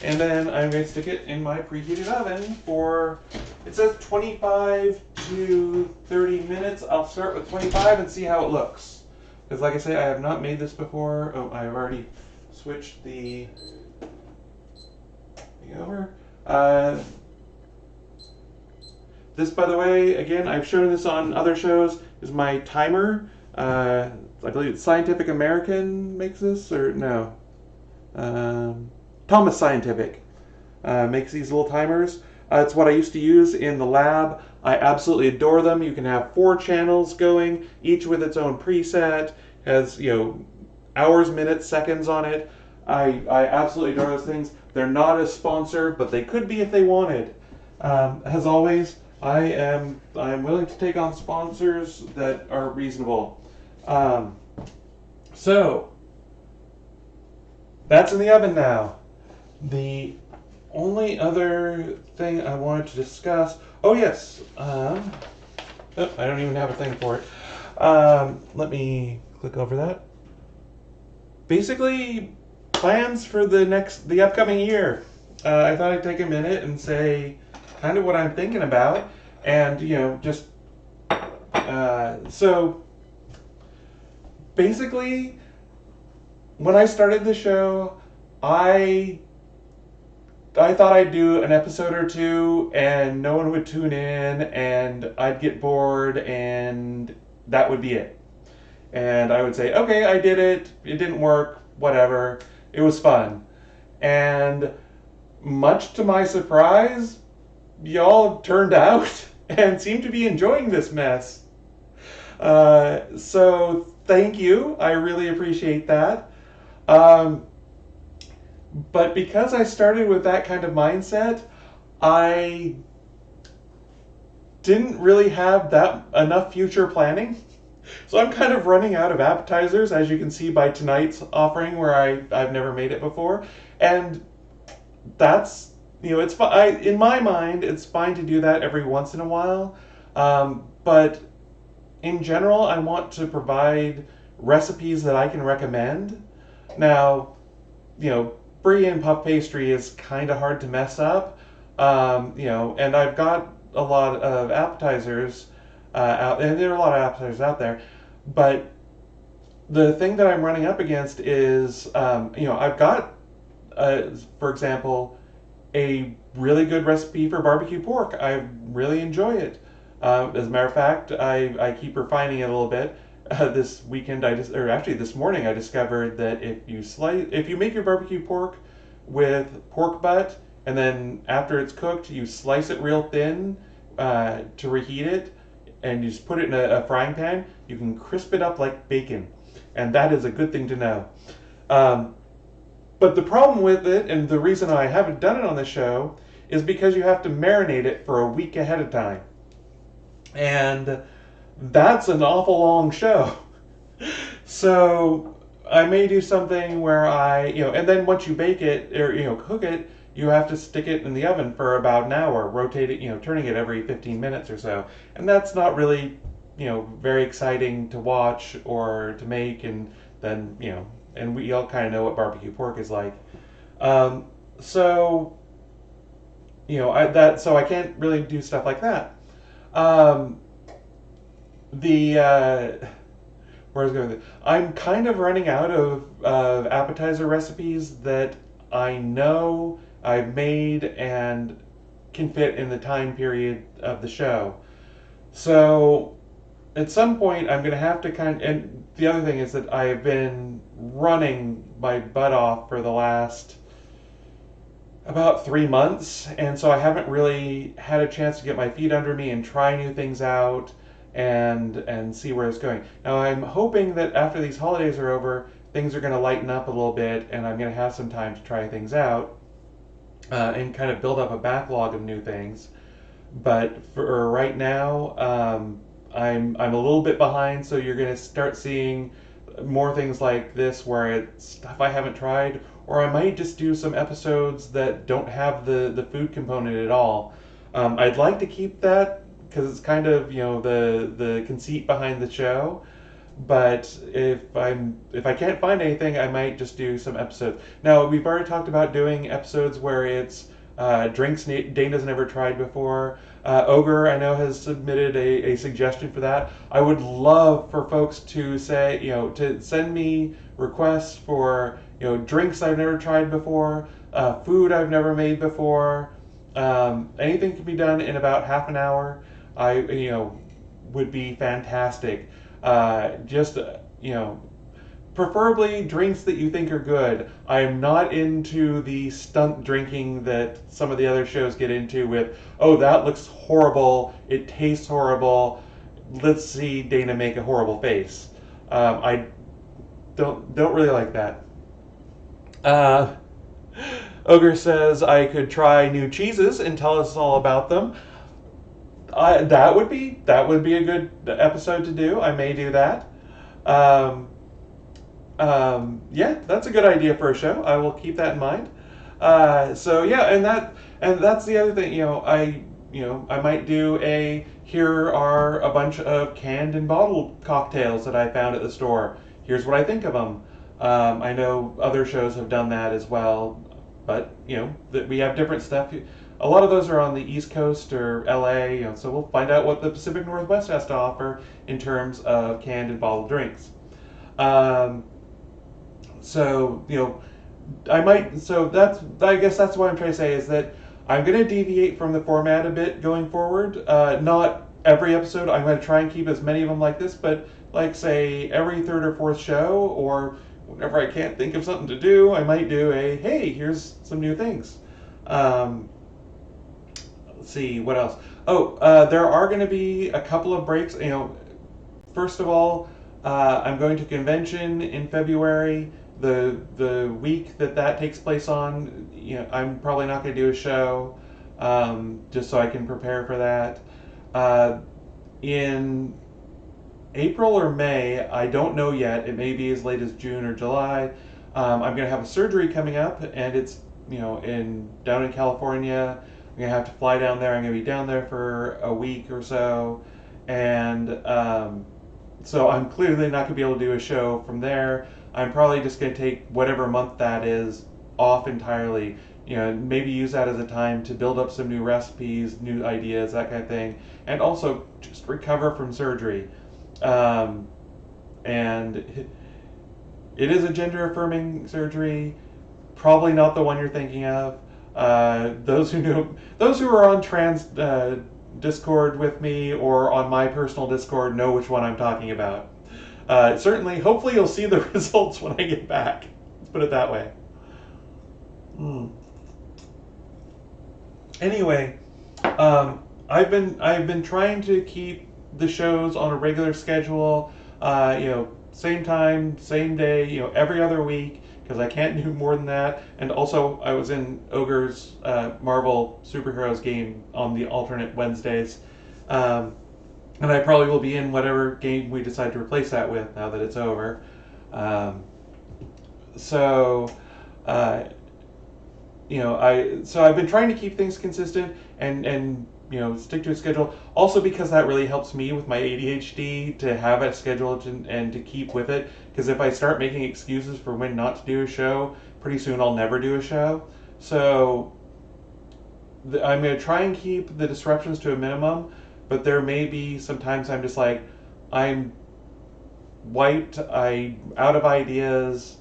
And then I'm going to stick it in my preheated oven for, it says 25 to 30 minutes. I'll start with 25 and see how it looks. Because like I say, I have not made this before. Oh, I've already switched the thing over. This, by the way, again, I've shown this on other shows, is my timer. I believe Scientific American makes this, or no. Thomas Scientific makes these little timers. It's what I used to use in the lab. I absolutely adore them. You can have 4 channels going, each with its own preset. Has hours, minutes, seconds on it. I absolutely adore those things. They're not a sponsor, but they could be if they wanted. As always, I'm willing to take on sponsors that are reasonable. So that's in the oven now. The only other thing I wanted to discuss. Oh yes. I don't even have a thing for it. Let me click over that. Basically, plans for the upcoming year. I thought I'd take a minute and say kind of what I'm thinking about, and just so basically, when I started the show, I thought I'd do an episode or two and no one would tune in and I'd get bored and that would be it. And I would say, okay, I did it. It didn't work. Whatever. It was fun. And much to my surprise, y'all turned out and seem to be enjoying this mess. So thank you. I really appreciate that. But because I started with that kind of mindset, I didn't really have enough future planning. So I'm kind of running out of appetizers, as you can see by tonight's offering, where I've never made it before. And that's, it's fine. In my mind, it's fine to do that every once in a while. But in general, I want to provide recipes that I can recommend. Now, Brie and puff pastry is kind of hard to mess up, and I've got a lot of appetizers out, and there are a lot of appetizers out there, but the thing that I'm running up against is, I've got, for example, a really good recipe for barbecue pork. I really enjoy it. As a matter of fact, I keep refining it a little bit. This weekend, this morning, I discovered that if you make your barbecue pork with pork butt, and then after it's cooked, you slice it real thin to reheat it, and you just put it in a frying pan, you can crisp it up like bacon, and that is a good thing to know. But the problem with it, and the reason I haven't done it on the show, is because you have to marinate it for a week ahead of time, and that's an awful long show. So I may do something where and then once you bake it or cook it, you have to stick it in the oven for about an hour, rotate it, turning it every 15 minutes or so. And that's not really, very exciting to watch or to make, and then and we all kind of know what barbecue pork is like. Um, so so I can't really do stuff like that. Um, the where I was going with it, I'm kind of running out of appetizer recipes that I know I've made and can fit in the time period of the show. So at some point, I'm going to have to and the other thing is that I have been running my butt off for the last about 3 months, and so I haven't really had a chance to get my feet under me and try new things out and see where it's going. Now I'm hoping that after these holidays are over, things are going to lighten up a little bit, and I'm going to have some time to try things out and kind of build up a backlog of new things. But for right now, I'm a little bit behind, so you're going to start seeing more things like this where it's stuff I haven't tried, or I might just do some episodes that don't have the food component at all. I'd like to keep that because it's kind of the conceit behind the show. But if I can't find anything, I might just do some episodes. Now we've already talked about doing episodes where it's drinks Dana's never tried before. Ogre, I know, has submitted a suggestion for that. I would love for folks to say, to send me requests for, drinks I've never tried before, food I've never made before. Anything can be done in about half an hour. Would be fantastic. Just, preferably drinks that you think are good. I am not into the stunt drinking that some of the other shows get into with, oh, that looks horrible, it tastes horrible, let's see Dana make a horrible face. I don't really like that. Uh, Ogre says I could try new cheeses and tell us all about them. That would be a good episode to do. I may do that. Yeah, that's a good idea for a show. I will keep that in mind. So yeah, and that's the other thing. I might do here are a bunch of canned and bottled cocktails that I found at the store. Here's what I think of them. I know other shows have done that as well, but that we have different stuff. A lot of those are on the East Coast or LA, so we'll find out what the Pacific Northwest has to offer in terms of canned and bottled drinks. So I guess that's what I'm trying to say is that I'm going to deviate from the format a bit going forward. Not every episode. I'm going to try and keep as many of them like this, but like say every third or fourth show, or whenever I can't think of something to do, I might do hey, here's some new things. Let's see what else. Oh, there are going to be a couple of breaks. First of all, I'm going to convention in February. The week that takes place on, I'm probably not going to do a show, just so I can prepare for that. In April or May, I don't know yet. It may be as late as June or July. I'm going to have a surgery coming up, and it's down in California. I'm going to have to fly down there. I'm going to be down there for a week or so, and so I'm clearly not going to be able to do a show from there. I'm probably just going to take whatever month that is off entirely. Maybe use that as a time to build up some new recipes, new ideas, that kind of thing, and also just recover from surgery. And it is a gender-affirming surgery, probably not the one you're thinking of. Those who are on trans Discord with me or on my personal Discord know which one I'm talking about. Certainly, hopefully you'll see the results when I get back. Let's put it that way. Anyway, I've been trying to keep the shows on a regular schedule. Same time, same day. Every other week, because I can't do more than that. And also, I was in Ogre's Marvel Superheroes game on the alternate Wednesdays. And I probably will be in whatever game we decide to replace that with now that it's over. So I've been trying to keep things consistent, and stick to a schedule. Also because that really helps me with my ADHD to have a schedule and to keep with it. Because if I start making excuses for when not to do a show, pretty soon I'll never do a show. So I'm going to try and keep the disruptions to a minimum, but there may be sometimes I'm just like, I'm wiped, I'm out of ideas.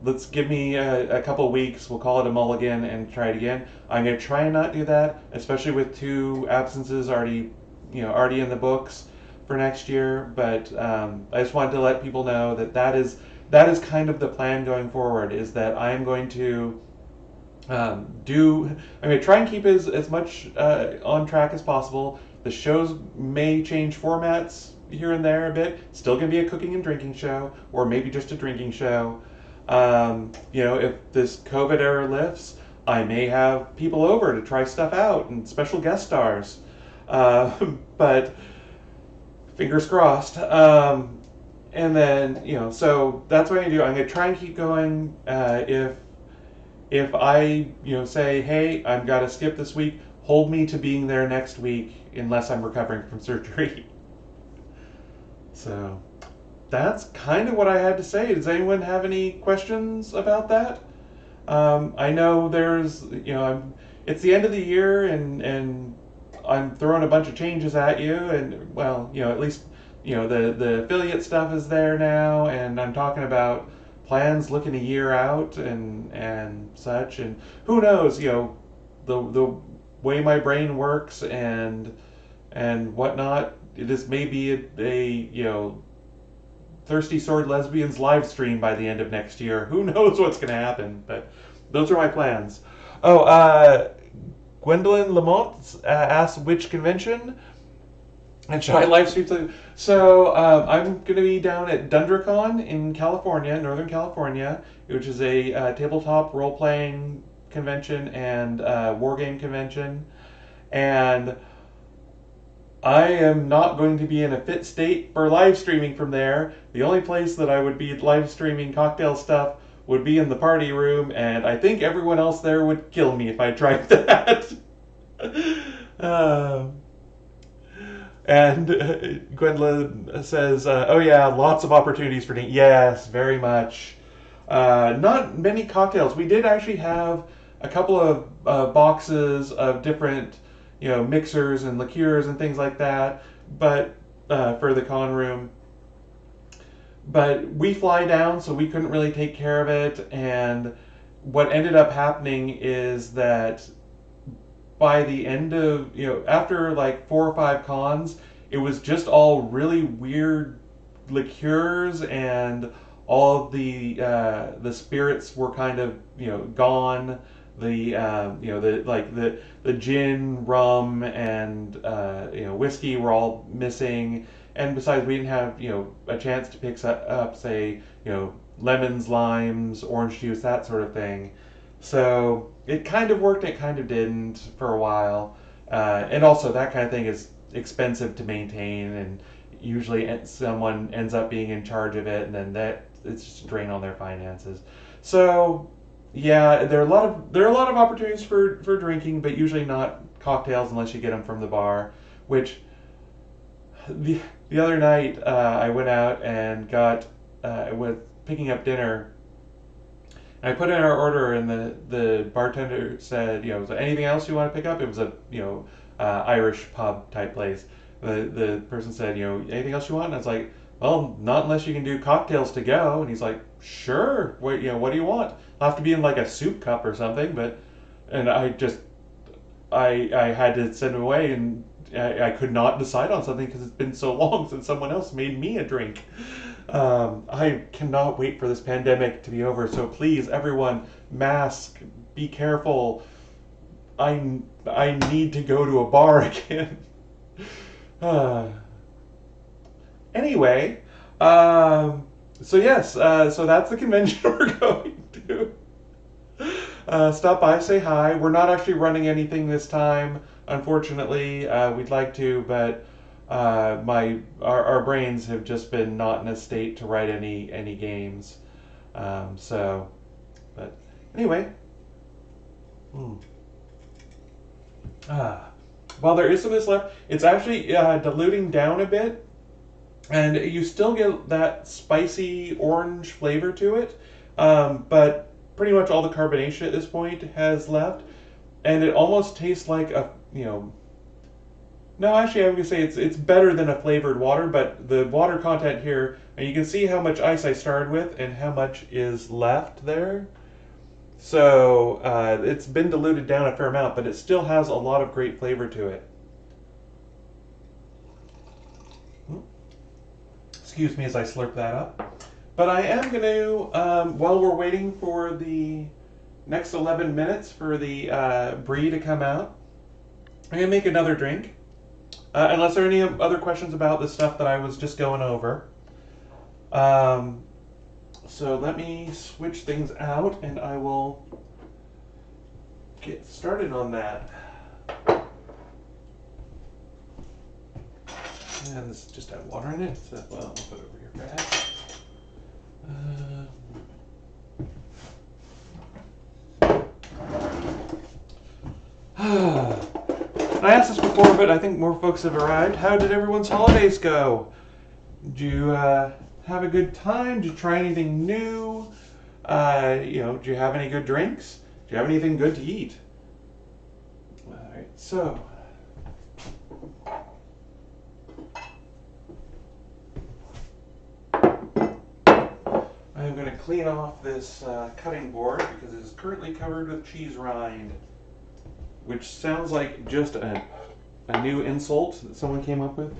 Let's give me a couple weeks. We'll call it a mulligan and try it again. I'm going to try and not do that, especially with 2 absences already in the books for next year. But I just wanted to let people know that that is kind of the plan going forward. Is that I'm going to I'm going to try and keep as much on track as possible. The shows may change formats here and there a bit. Still going to be a cooking and drinking show, or maybe just a drinking show. If this COVID era lifts, I may have people over to try stuff out and special guest stars. But fingers crossed. And then, so that's what I'm going to do. I'm going to try and keep going. If I, say, hey, I've got to skip this week, hold me to being there next week unless I'm recovering from surgery. So that's kind of what I had to say. Does anyone have any questions about that? I know there's, it's the end of the year and I'm throwing a bunch of changes at you, and well, at least, the affiliate stuff is there now, and I'm talking about plans looking a year out and such, and who knows, the way my brain works and whatnot, this may be a Thirsty Sword Lesbians live stream by the end of next year. Who knows what's going to happen, but those are my plans. Gwendolyn Lamont asked which convention, and should I live stream something? So I'm going to be down at DundraCon in California, Northern California, which is a tabletop role-playing convention and wargame convention. And I am not going to be in a fit state for live streaming from there. The only place that I would be live streaming cocktail stuff would be in the party room, and I think everyone else there would kill me if I tried that. And Gwendolyn says, oh yeah, lots of opportunities for drinking. Yes, very much. Not many cocktails. We did actually have a couple of boxes of different, mixers and liqueurs and things like that, but for the con room. But we fly down, so we couldn't really take care of it. And what ended up happening is that by the end of, after like 4 or 5 cons, it was just all really weird liqueurs, and all of the spirits were kind of, gone. The gin, rum, and whiskey were all missing. And besides, we didn't have, a chance to pick up, say, lemons, limes, orange juice, that sort of thing. So it kind of worked, it kind of didn't for a while. And also that kind of thing is expensive to maintain, and usually someone ends up being in charge of it, and then it's just a drain on their finances. So yeah, there are a lot of opportunities for drinking, but usually not cocktails unless you get them from the bar. Which the other night I went out and got was picking up dinner. And I put in our order, and the bartender said, "Is there anything else you want to pick up?" It was a Irish pub type place. The person said, "Anything else you want?" And I was like, "Well, not unless you can do cocktails to go." And he's like, "Sure. What what do you want? I'll have to be in like a soup cup or something." And I had to send him away, and I could not decide on something because it's been so long since someone else made me a drink. I cannot wait for this pandemic to be over. So please, everyone, mask, be careful. I need to go to a bar again. Anyway, so yes, so that's the convention we're going to. Stop by, say hi. We're not actually running anything this time, unfortunately. We'd like to, but our brains have just been not in a state to write any games. But anyway. while there is some of this left, it's actually diluting down a bit, and you still get that spicy orange flavor to it, but pretty much all the carbonation at this point has left, and it almost tastes like a, no, actually I'm going to say it's better than a flavored water, but the water content here, and you can see how much ice I started with and how much is left there. So it's been diluted down a fair amount, but it still has a lot of great flavor to it. Excuse me as I slurp that up. But I am going to, while we're waiting for the next 11 minutes for the Brie to come out, I'm going to make another drink. Unless there are any other questions about the stuff that I was just going over. So let me switch things out and I will get started on that. And this just had water in it, so well, I'll put it over here fast. I asked this before, but I think more folks have arrived. How did everyone's holidays go? Did you have a good time? Did you try anything new? Did you have any good drinks? Do you have anything good to eat? All right, so I'm going to clean off this cutting board because it is currently covered with cheese rind, which sounds like just a new insult that someone came up with.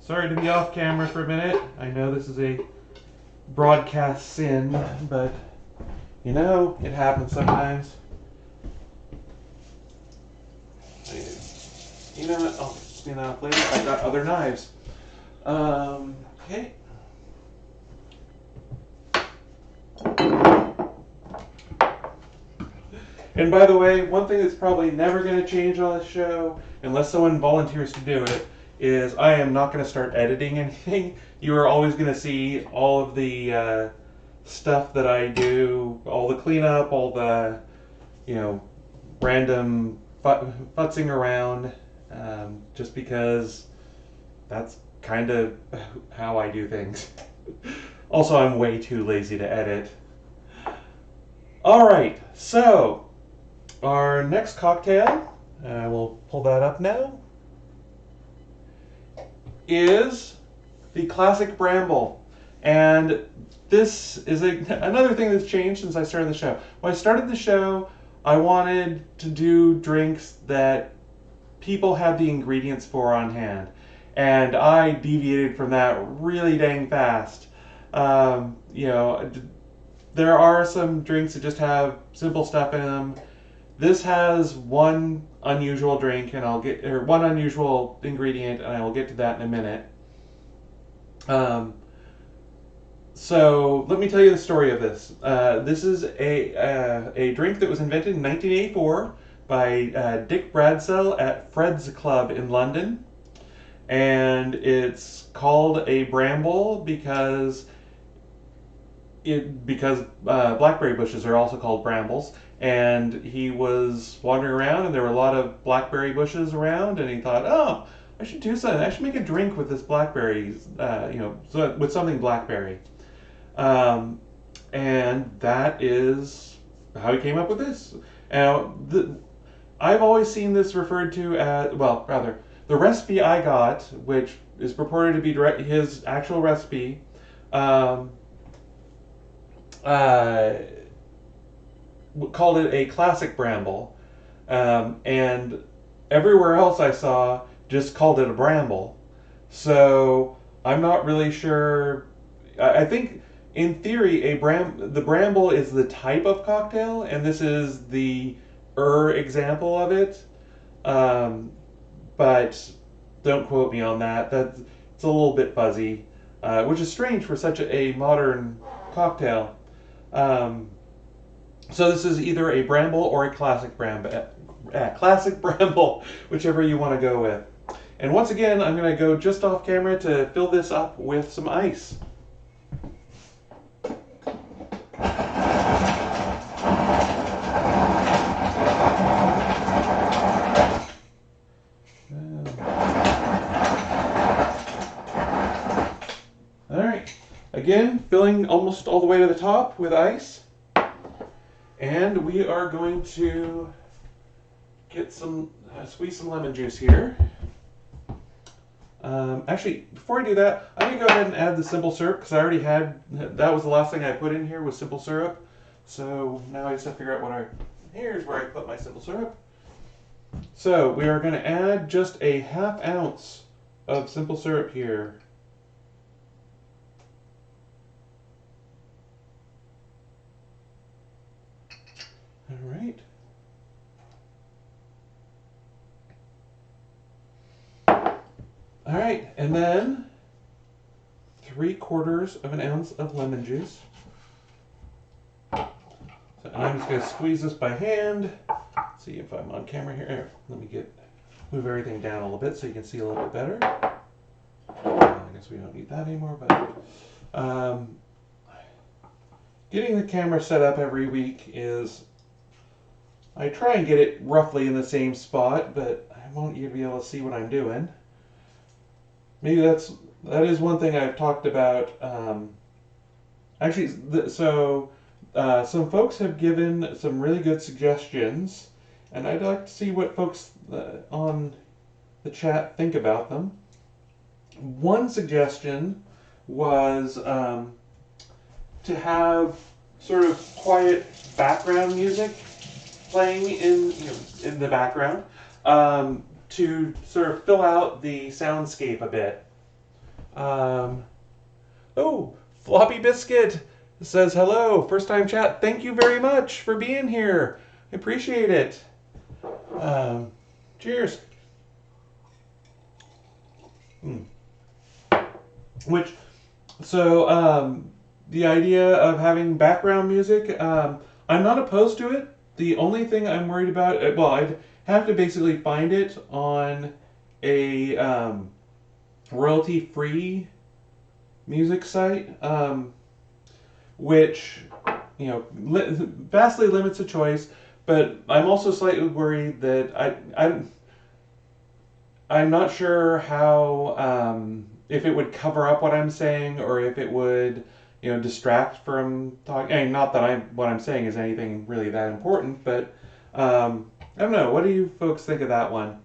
Sorry to be off camera for a minute. I know this is a broadcast sin, but it happens sometimes. You know what? I'll clean that up later. I've got other knives. Okay. And by the way, one thing that's probably never going to change on this show, unless someone volunteers to do it, is I am not going to start editing anything. You are always going to see all of the stuff that I do, all the cleanup, all the, random futzing around, just because that's kind of how I do things. Also, I'm way too lazy to edit. Alright, so our next cocktail, we'll pull that up now, is the classic Bramble. And this is another thing that's changed since I started the show. When I started the show, I wanted to do drinks that people had the ingredients for on hand. And I deviated from that really dang fast. There are some drinks that just have simple stuff in them. This has one unusual drink, and one unusual ingredient, and I will get to that in a minute. So let me tell you the story of this. This is a drink that was invented in 1984 by Dick Bradsell at Fred's Club in London, and it's called a Bramble because blackberry bushes are also called brambles. And he was wandering around, and there were a lot of blackberry bushes around, and he thought, oh, I should do something. I should make a drink with this blackberry, with something blackberry. And that is how he came up with this. Now, I've always seen this referred to as, the recipe I got, which is purported to be his actual recipe, called it a classic Bramble, and everywhere else I saw just called it a Bramble. So I'm not really sure. I think in theory the Bramble is the type of cocktail, and this is the example of it. But don't quote me on that. It's a little bit fuzzy, which is strange for such a modern cocktail. So this is either a Bramble or a classic Bramble, whichever you want to go with. And once again, I'm going to go just off camera to fill this up with some ice. filling almost all the way to the top with ice. And we are going to get some, squeeze some lemon juice here. Actually, before I do that, I'm going to go ahead and add the simple syrup because I already had, that was the last thing I put in here was simple syrup. So now I just have to figure out here's where I put my simple syrup. So we are going to add just a ½ ounce of simple syrup here. All right. All right, and then 3/4 ounce of lemon juice. So I'm just going to squeeze this by hand. See if I'm on camera here. Let me move everything down a little bit so you can see a little bit better. I guess we don't need that anymore, but getting the camera set up every week is, I try and get it roughly in the same spot, but I want you to be able to see what I'm doing. Maybe that is one thing I've talked about. Some folks have given some really good suggestions, and I'd like to see what folks on the chat think about them. One suggestion was to have sort of quiet background music playing in the background to sort of fill out the soundscape a bit. Oh, Floppy Biscuit says hello, first time chat. Thank you very much for being here. I appreciate it. Cheers. The idea of having background music, I'm not opposed to it. The only thing I'm worried about, well, I'd have to basically find it on a royalty-free music site, which, vastly limits the choice. But I'm also slightly worried that I'm not sure how, if it would cover up what I'm saying or if it would, distract from talking. I mean, not that what I'm saying is anything really that important, but I don't know. What do you folks think of that one?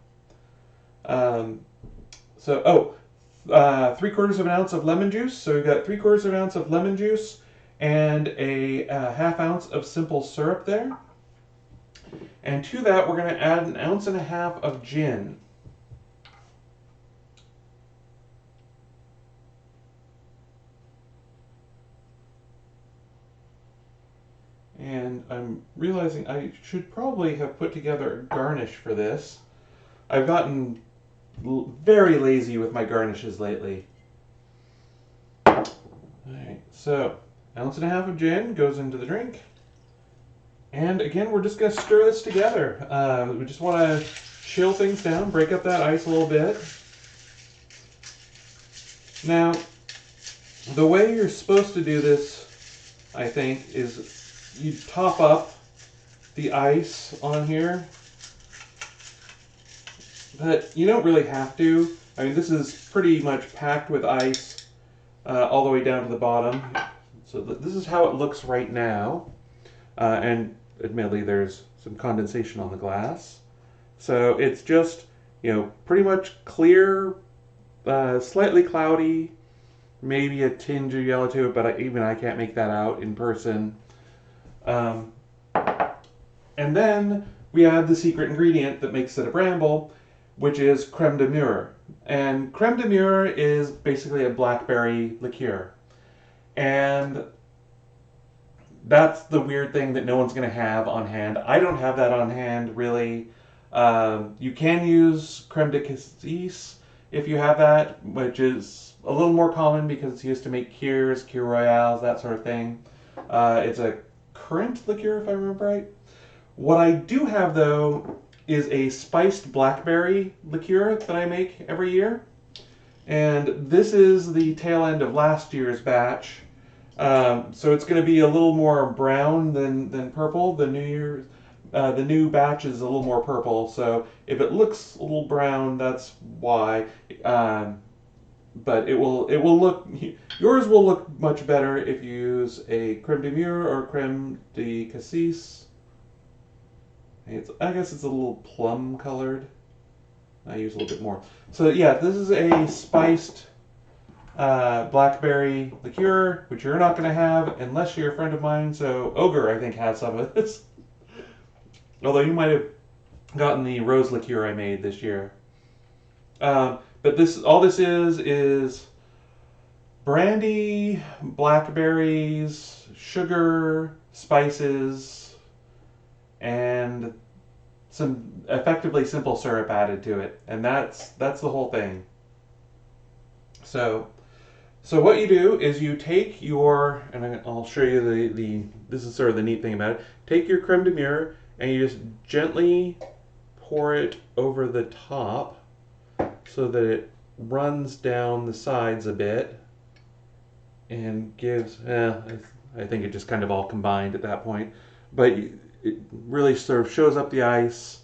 3/4 ounce of lemon juice. So we've got 3/4 ounce of lemon juice and a ½ ounce of simple syrup there. And to that, we're going to add 1.5 ounces of gin. And I'm realizing I should probably have put together a garnish for this. I've gotten very lazy with my garnishes lately. Alright, so 1.5 ounces of gin goes into the drink. And again, we're just going to stir this together. We just want to chill things down, break up that ice a little bit. Now, the way you're supposed to do this, I think, is you top up the ice on here. But you don't really have to. I mean, this is pretty much packed with ice all the way down to the bottom. So this is how it looks right now. And admittedly, there's some condensation on the glass. So it's just, pretty much clear, slightly cloudy, maybe a tinge of yellow to it, but even I can't make that out in person. And then we add the secret ingredient that makes it a Bramble, which is creme de mure. And creme de mure is basically a blackberry liqueur. And that's the weird thing that no one's going to have on hand. I don't have that on hand, really. You can use creme de cassis if you have that, which is a little more common because it's used to make cures, cure royales, that sort of thing. It's a currant liqueur, if I remember right. What I do have, though, is a spiced blackberry liqueur that I make every year. And this is the tail end of last year's batch. So it's going to be a little more brown than purple. The new batch is a little more purple. So if it looks a little brown, that's why. but it will look, yours will look much better if you use a creme de mure or creme de cassis. I guess it's a little plum colored. I use a little bit more. So yeah, this is a spiced blackberry liqueur, which you're not going to have unless you're a friend of mine. So Ogre, I think, has some of this. Although you might have gotten the rose liqueur I made this year. But all this is brandy, blackberries, sugar, spices, and some effectively simple syrup added to it, and that's the whole thing. So what you do is you take your, and I'll show you this is sort of the neat thing about it. Take your creme de mure and you just gently pour it over the top so that it runs down the sides a bit and gives, I think it just kind of all combined at that point. But it really sort of shows up the ice,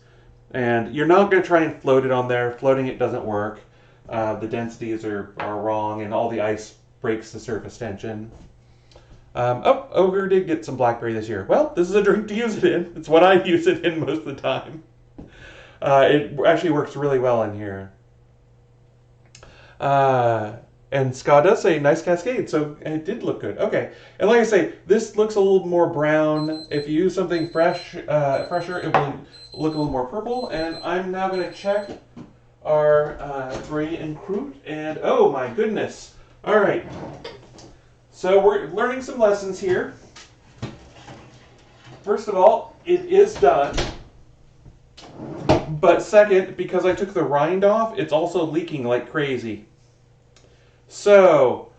and you're not going to try and float it on there. Floating it doesn't work. The densities are wrong, and all the ice breaks the surface tension. Ogre did get some blackberry this year. Well, this is a drink to use it in. It's what I use it in most of the time. It actually works really well in here. And Scott does say nice cascade, so it did look good. Okay, and like I say, this looks a little more brown. If you use something fresher, it will look a little more purple. And I'm now going to check our Brie and Croute, and oh my goodness! All right, so we're learning some lessons here. First of all, it is done. But second, because I took the rind off, it's also leaking like crazy. So,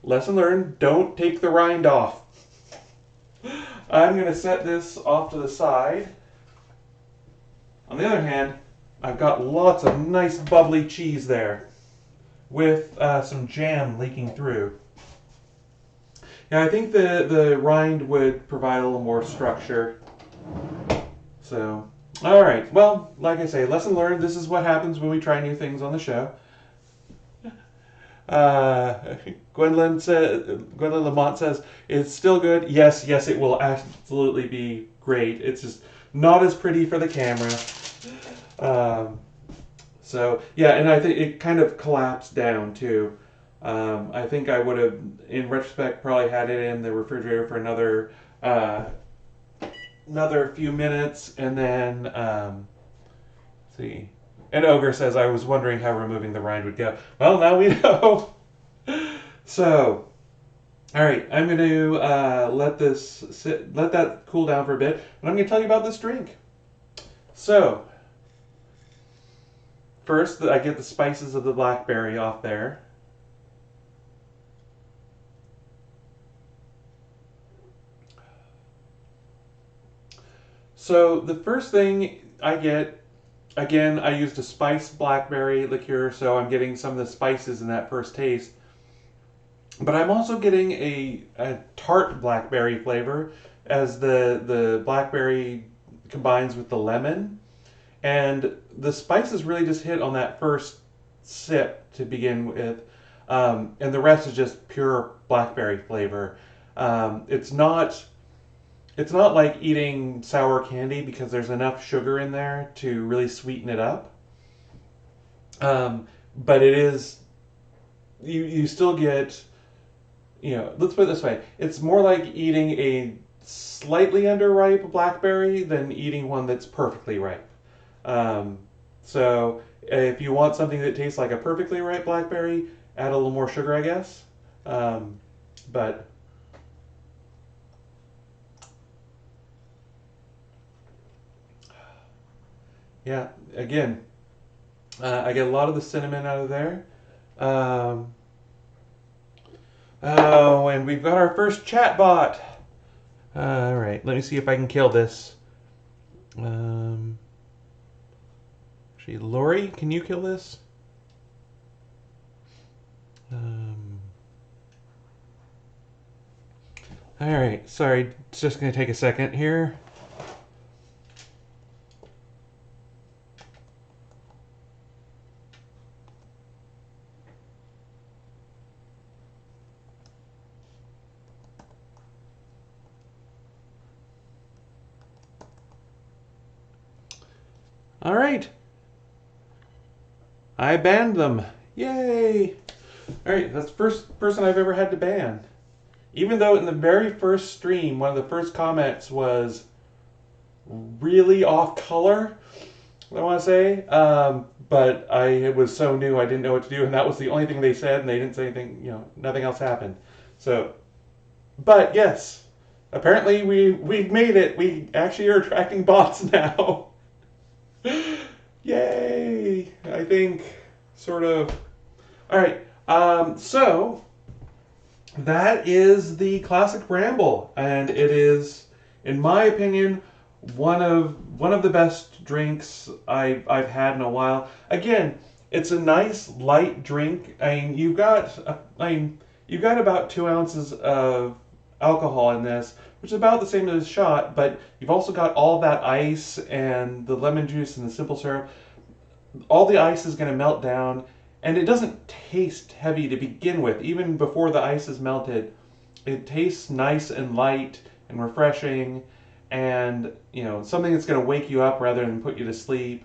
lesson learned, don't take the rind off. I'm going to set this off to the side. On the other hand, I've got lots of nice bubbly cheese there with some jam leaking through. Yeah, I think the rind would provide a little more structure. So, all right. Well, like I say, lesson learned. This is what happens when we try new things on the show. Gwendolyn Lamont says, it's still good. Yes, it will absolutely be great. It's just not as pretty for the camera. So, yeah, and I think it kind of collapsed down, too. I think I would have, in retrospect, probably had it in the refrigerator for another few minutes, and then, let's see. And Ogre says, I was wondering how removing the rind would go. Well, now we know. So, all right, I'm going to let that cool down for a bit, and I'm going to tell you about this drink. So, first, I get the spices of the blackberry off there. So, the first thing I get, again, I used a spiced blackberry liqueur, so I'm getting some of the spices in that first taste. But I'm also getting a tart blackberry flavor as the blackberry combines with the lemon. And the spices really just hit on that first sip to begin with. And the rest is just pure blackberry flavor. It's not like eating sour candy because there's enough sugar in there to really sweeten it up. But it is, you still get, let's put it this way. It's more like eating a slightly underripe blackberry than eating one that's perfectly ripe. So if you want something that tastes like a perfectly ripe blackberry, add a little more sugar, I guess. But yeah, again, I get a lot of the cinnamon out of there. Oh, and we've got our first chat bot. All right, let me see if I can kill this. Actually, Lori, can you kill this? All right, sorry, it's just going to take a second here. All right. I banned them. Yay! All right, that's the first person I've ever had to ban. Even though in the very first stream, one of the first comments was really off color, I want to say. But it was so new, I didn't know what to do, and that was the only thing they said, and they didn't say anything, nothing else happened. So, but yes, apparently we've made it. We actually are attracting bots now. Yay! I think, sort of. All right, so that is the classic Bramble, and it is, in my opinion, one of the best drinks I've had in a while. Again, it's a nice light drink. You've got about 2 ounces of alcohol in this, which is about the same as a shot, but you've also got all that ice and the lemon juice and the simple syrup. All the ice is going to melt down, and it doesn't taste heavy to begin with. Even before the ice is melted, it tastes nice and light and refreshing, and something that's going to wake you up rather than put you to sleep.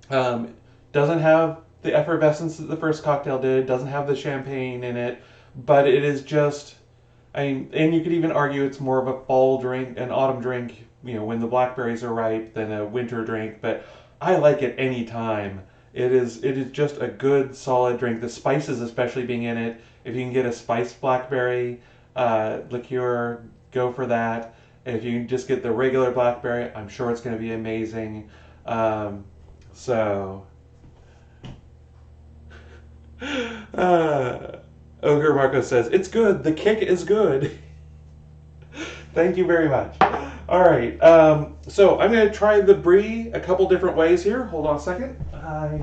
Doesn't have the effervescence that the first cocktail did. Doesn't have the champagne in it, but it is just. And you could even argue it's more of a fall drink, an autumn drink, when the blackberries are ripe, than a winter drink. But I like it any time. It is just a good, solid drink. The spices, especially being in it. If you can get a spiced blackberry liqueur, go for that. If you can just get the regular blackberry, I'm sure it's going to be amazing. So, Ogre Marco says, it's good. The kick is good. Thank you very much. All right. So I'm going to try the Brie a couple different ways here. Hold on a second. I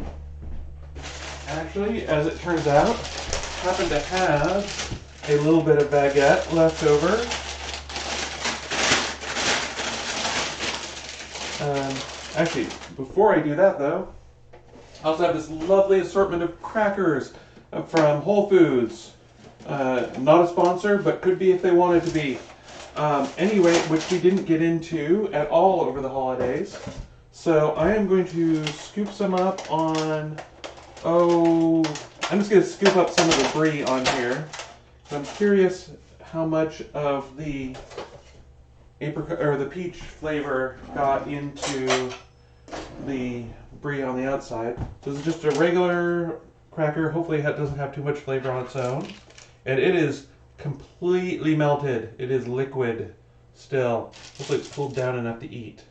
actually, as it turns out, happen to have a little bit of baguette left over. Actually, before I do that, though, I also have this lovely assortment of crackers from Whole Foods. Not a sponsor, but could be if they wanted to be. Anyway, which we didn't get into at all over the holidays. So I am going to scoop some up on, I'm just going to scoop up some of the Brie on here. I'm curious how much of the apricot or the peach flavor got into the Brie on the outside. So this is just a regular cracker. Hopefully it doesn't have too much flavor on its own. And it is completely melted. It is liquid still. Hopefully it's cooled down enough to eat.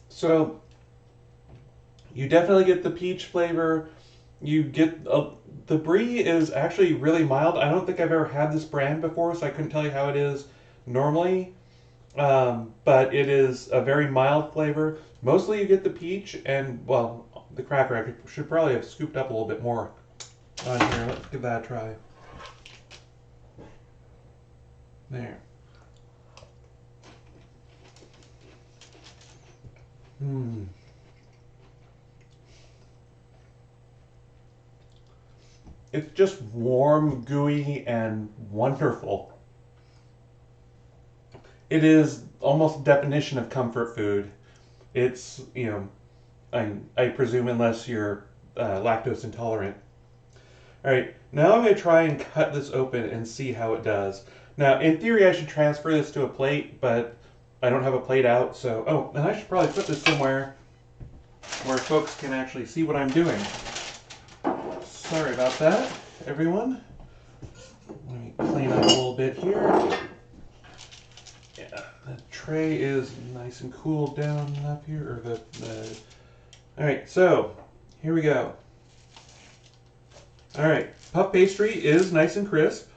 So you definitely get the peach flavor. You get the Brie is actually really mild. I don't think I've ever had this brand before, so I couldn't tell you how it is normally. But it is a very mild flavor. Mostly you get the peach and, well, the cracker. I should probably have scooped up a little bit more on here. Let's give that a try. There. It's just warm, gooey, and wonderful. It is almost a definition of comfort food. It's, I presume unless you're lactose intolerant. All right, now I'm going to try and cut this open and see how it does. Now, in theory, I should transfer this to a plate, but I don't have a plate out, so... and I should probably put this somewhere where folks can actually see what I'm doing. Sorry about that, everyone. Let me clean up a little bit here. Yeah, the tray is nice and cooled down up here, or all right, so here we go. All right, puff pastry is nice and crisp.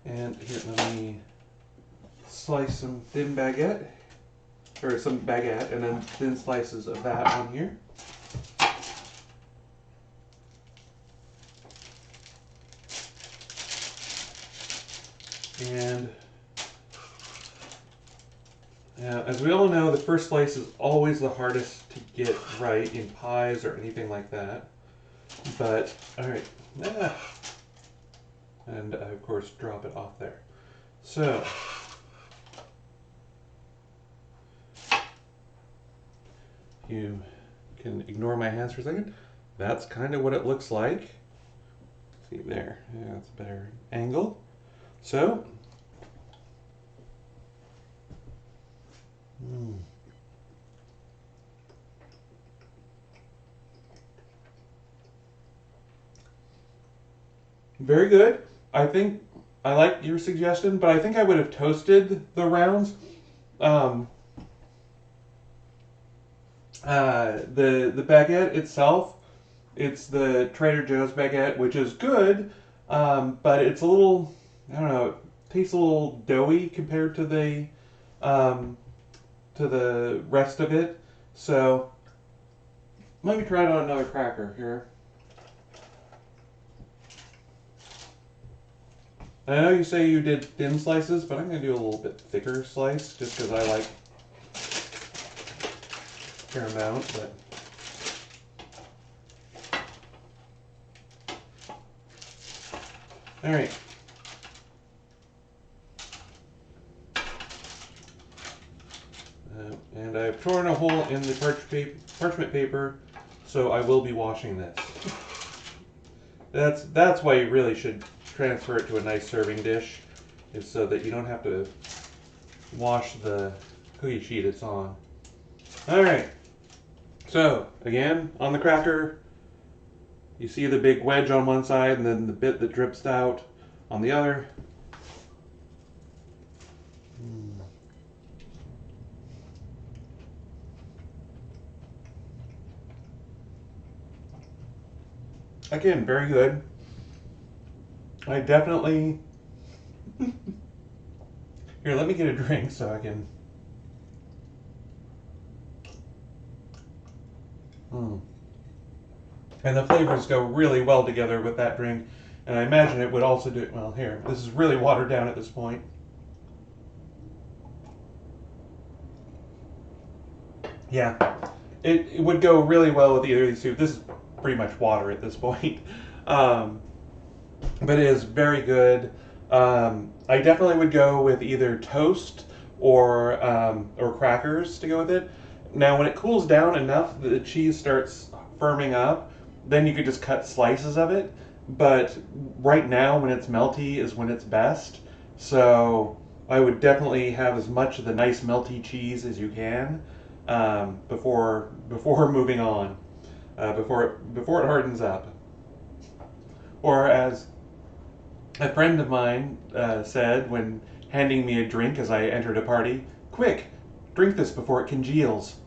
And here, let me slice some thin baguette, or some baguette, and then thin slices of that on here. And as we all know, the first slice is always the hardest to get right in pies or anything like that. But, alright. And, of course, drop it off there. So, you can ignore my hands for a second. That's kind of what it looks like. See there, yeah, that's a better angle. So, very good. I think I like your suggestion, but I think I would have toasted the rounds. The baguette itself, it's the Trader Joe's baguette, which is good, but it's a little, I don't know, it tastes a little doughy compared to the rest of it. So let me try it on another cracker here. And I know you say you did thin slices, but I'm going to do a little bit thicker slice just because I like a fair amount. But all right. And I've torn a hole in the parchment paper, so I will be washing this. That's why you really should transfer it to a nice serving dish, is so that you don't have to wash the cookie sheet it's on. Alright, so again, on the cracker, you see the big wedge on one side and then the bit that drips out on the other. Again, very good. I definitely... Here, let me get a drink so I can... And the flavors go really well together with that drink. And I imagine it would also do... Well, here, this is really watered down at this point. Yeah, it would go really well with either of these two. This is pretty much water at this point. But it is very good. I definitely would go with either toast or crackers to go with it. Now, when it cools down enough that the cheese starts firming up, then you could just cut slices of it. But right now, when it's melty, is when it's best. So I would definitely have as much of the nice melty cheese as you can before moving on, before it hardens up. Or as a friend of mine said when handing me a drink as I entered a party, "Quick, drink this before it congeals."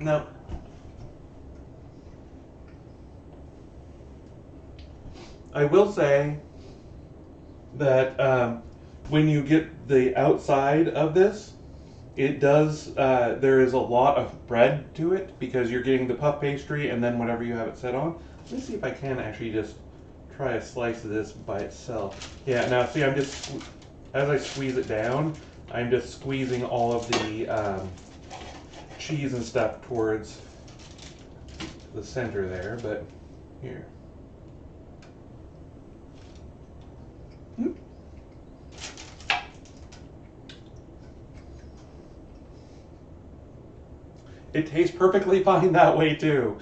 Now, I will say that when you get the outside of this, it does, there is a lot of bread to it because you're getting the puff pastry and then whatever you have it set on. Let me see if I can actually just try a slice of this by itself. Yeah, now see, I'm just, as I squeeze it down, I'm just squeezing all of the cheese and stuff towards the center there, but here. It tastes perfectly fine that way too.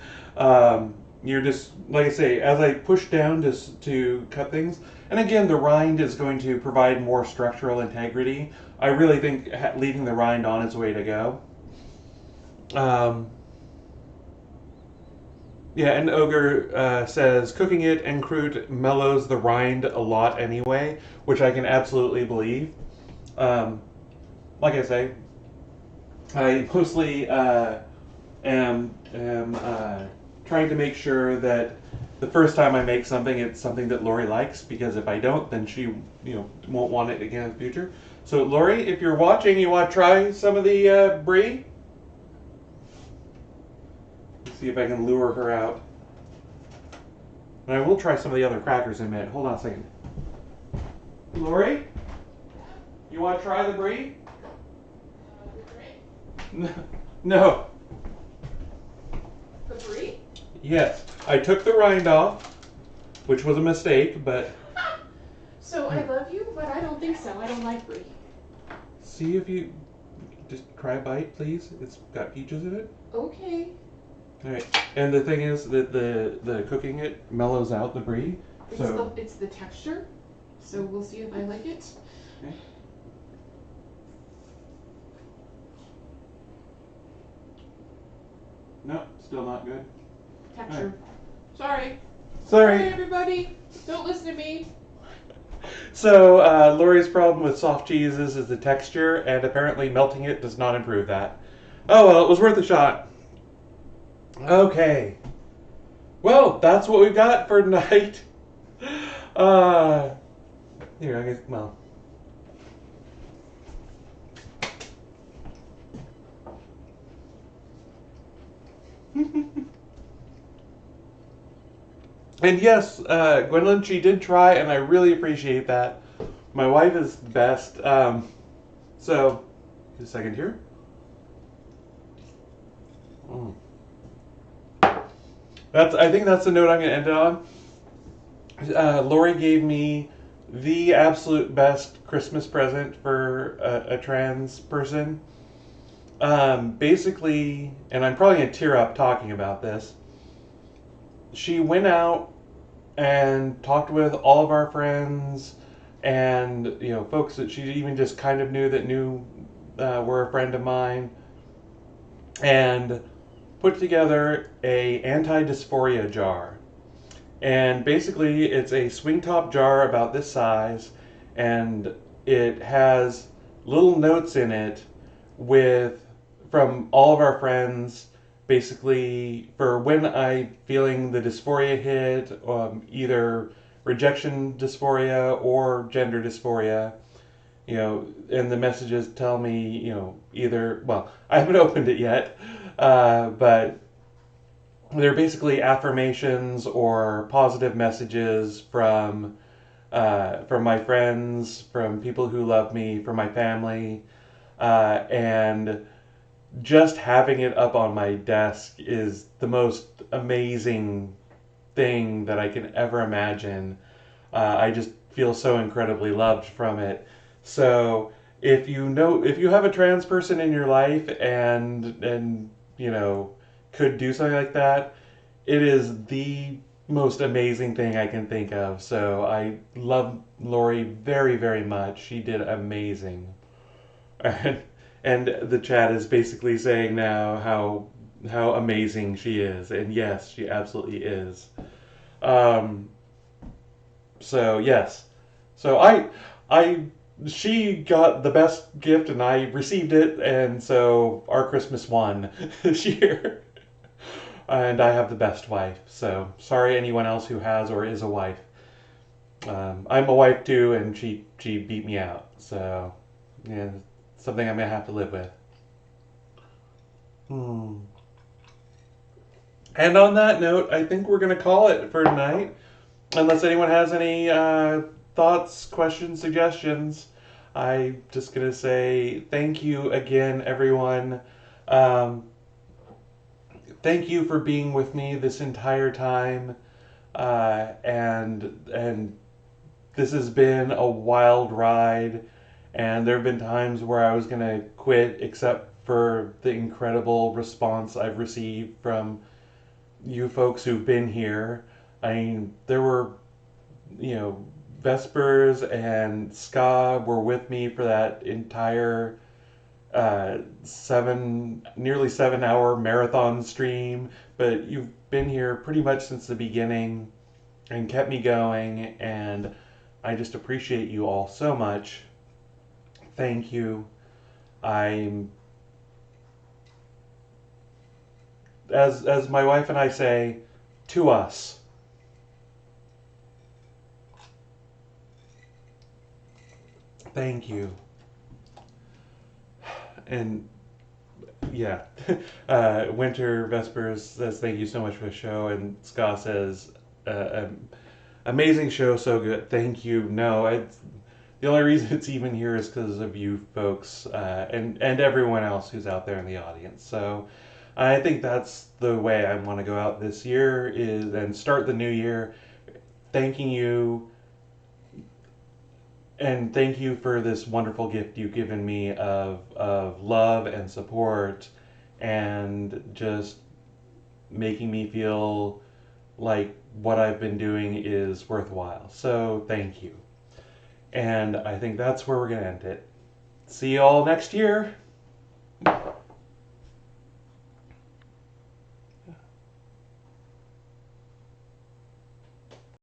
You're just, like I say, as I push down to cut things, and again, the rind is going to provide more structural integrity. I really think leaving the rind on is the way to go. Yeah, and Ogre says, cooking it en croute mellows the rind a lot anyway, which I can absolutely believe. Like I say, I mostly am trying to make sure that the first time I make something, it's something that Lori likes, because if I don't, then she won't want it again in the future. So Lori, if you're watching, you want to try some of the Brie? Let's see if I can lure her out. And I will try some of the other crackers in a minute. Hold on a second. Lori? You want to try the Brie? The Brie? No. The Brie? Yes. I took the rind off, which was a mistake, but So I love you, but I don't think so. I don't like Brie. see if you just try a bite, please. It's got peaches in it. Okay. All right. And the thing is that the cooking it mellows out the Brie. So It's the texture. So we'll see if I like it. okay. No, still not good. Texture. Sorry. Sorry. Everybody. Don't listen to me. So Lori's problem with soft cheeses is the texture, and apparently melting it does not improve that. Oh well, it was worth a shot. Okay. Well, that's what we've got for tonight. Here, I guess. Well. And yes, Gwendolyn, she did try, and I really appreciate that. My wife is the best. So, just a second here. Mm. I think that's the note I'm going to end it on. Lori gave me the absolute best Christmas present for a trans person. Basically, and I'm probably going to tear up talking about this. She went out and talked with all of our friends and folks that she even just kind of knew that were a friend of mine, and put together a anti-dysphoria jar. And basically, it's a swing top jar about this size, and it has little notes in it from all of our friends, basically for when I feeling the dysphoria hit, either rejection dysphoria or gender dysphoria. And the messages tell me, either, well, I haven't opened it yet, but they're basically affirmations or positive messages from my friends, from people who love me, from my family, and just having it up on my desk is the most amazing thing that I can ever imagine. I just feel so incredibly loved from it. So if you have a trans person in your life and could do something like that, it is the most amazing thing I can think of. So I love Lori very, very much. She did amazing. And the chat is basically saying now how amazing she is, and yes, she absolutely is. Um, so yes, so she got the best gift, and I received it, and so our Christmas won this year. And I have the best wife. So sorry anyone else who has or is a wife. I'm a wife too, and she beat me out. So yeah, something I'm gonna have to live with. Hmm. And on that note, I think we're gonna call it for tonight. Unless anyone has any thoughts, questions, suggestions, I'm just gonna say thank you again, everyone. Um, Thank you for being with me this entire time, and this has been a wild ride. And there have been times where I was gonna quit, except for the incredible response I've received from you folks who've been here. I mean, there were, Vespers and Ska were with me for that entire nearly 7 hour marathon stream, but you've been here pretty much since the beginning and kept me going, and I just appreciate you all so much. Thank you. I'm as my wife and I say, to us. Thank you. And yeah, Winter Vespers says thank you so much for the show, and Scott says amazing show, so good. Thank you. No, the The only reason it's even here is because of you folks and everyone else who's out there in the audience. So I think that's the way I want to go out this year is and start the new year thanking you and thank you for this wonderful gift you've given me of love and support and just making me feel like what I've been doing is worthwhile. So thank you. And I think that's where we're going to end it. See you all next year.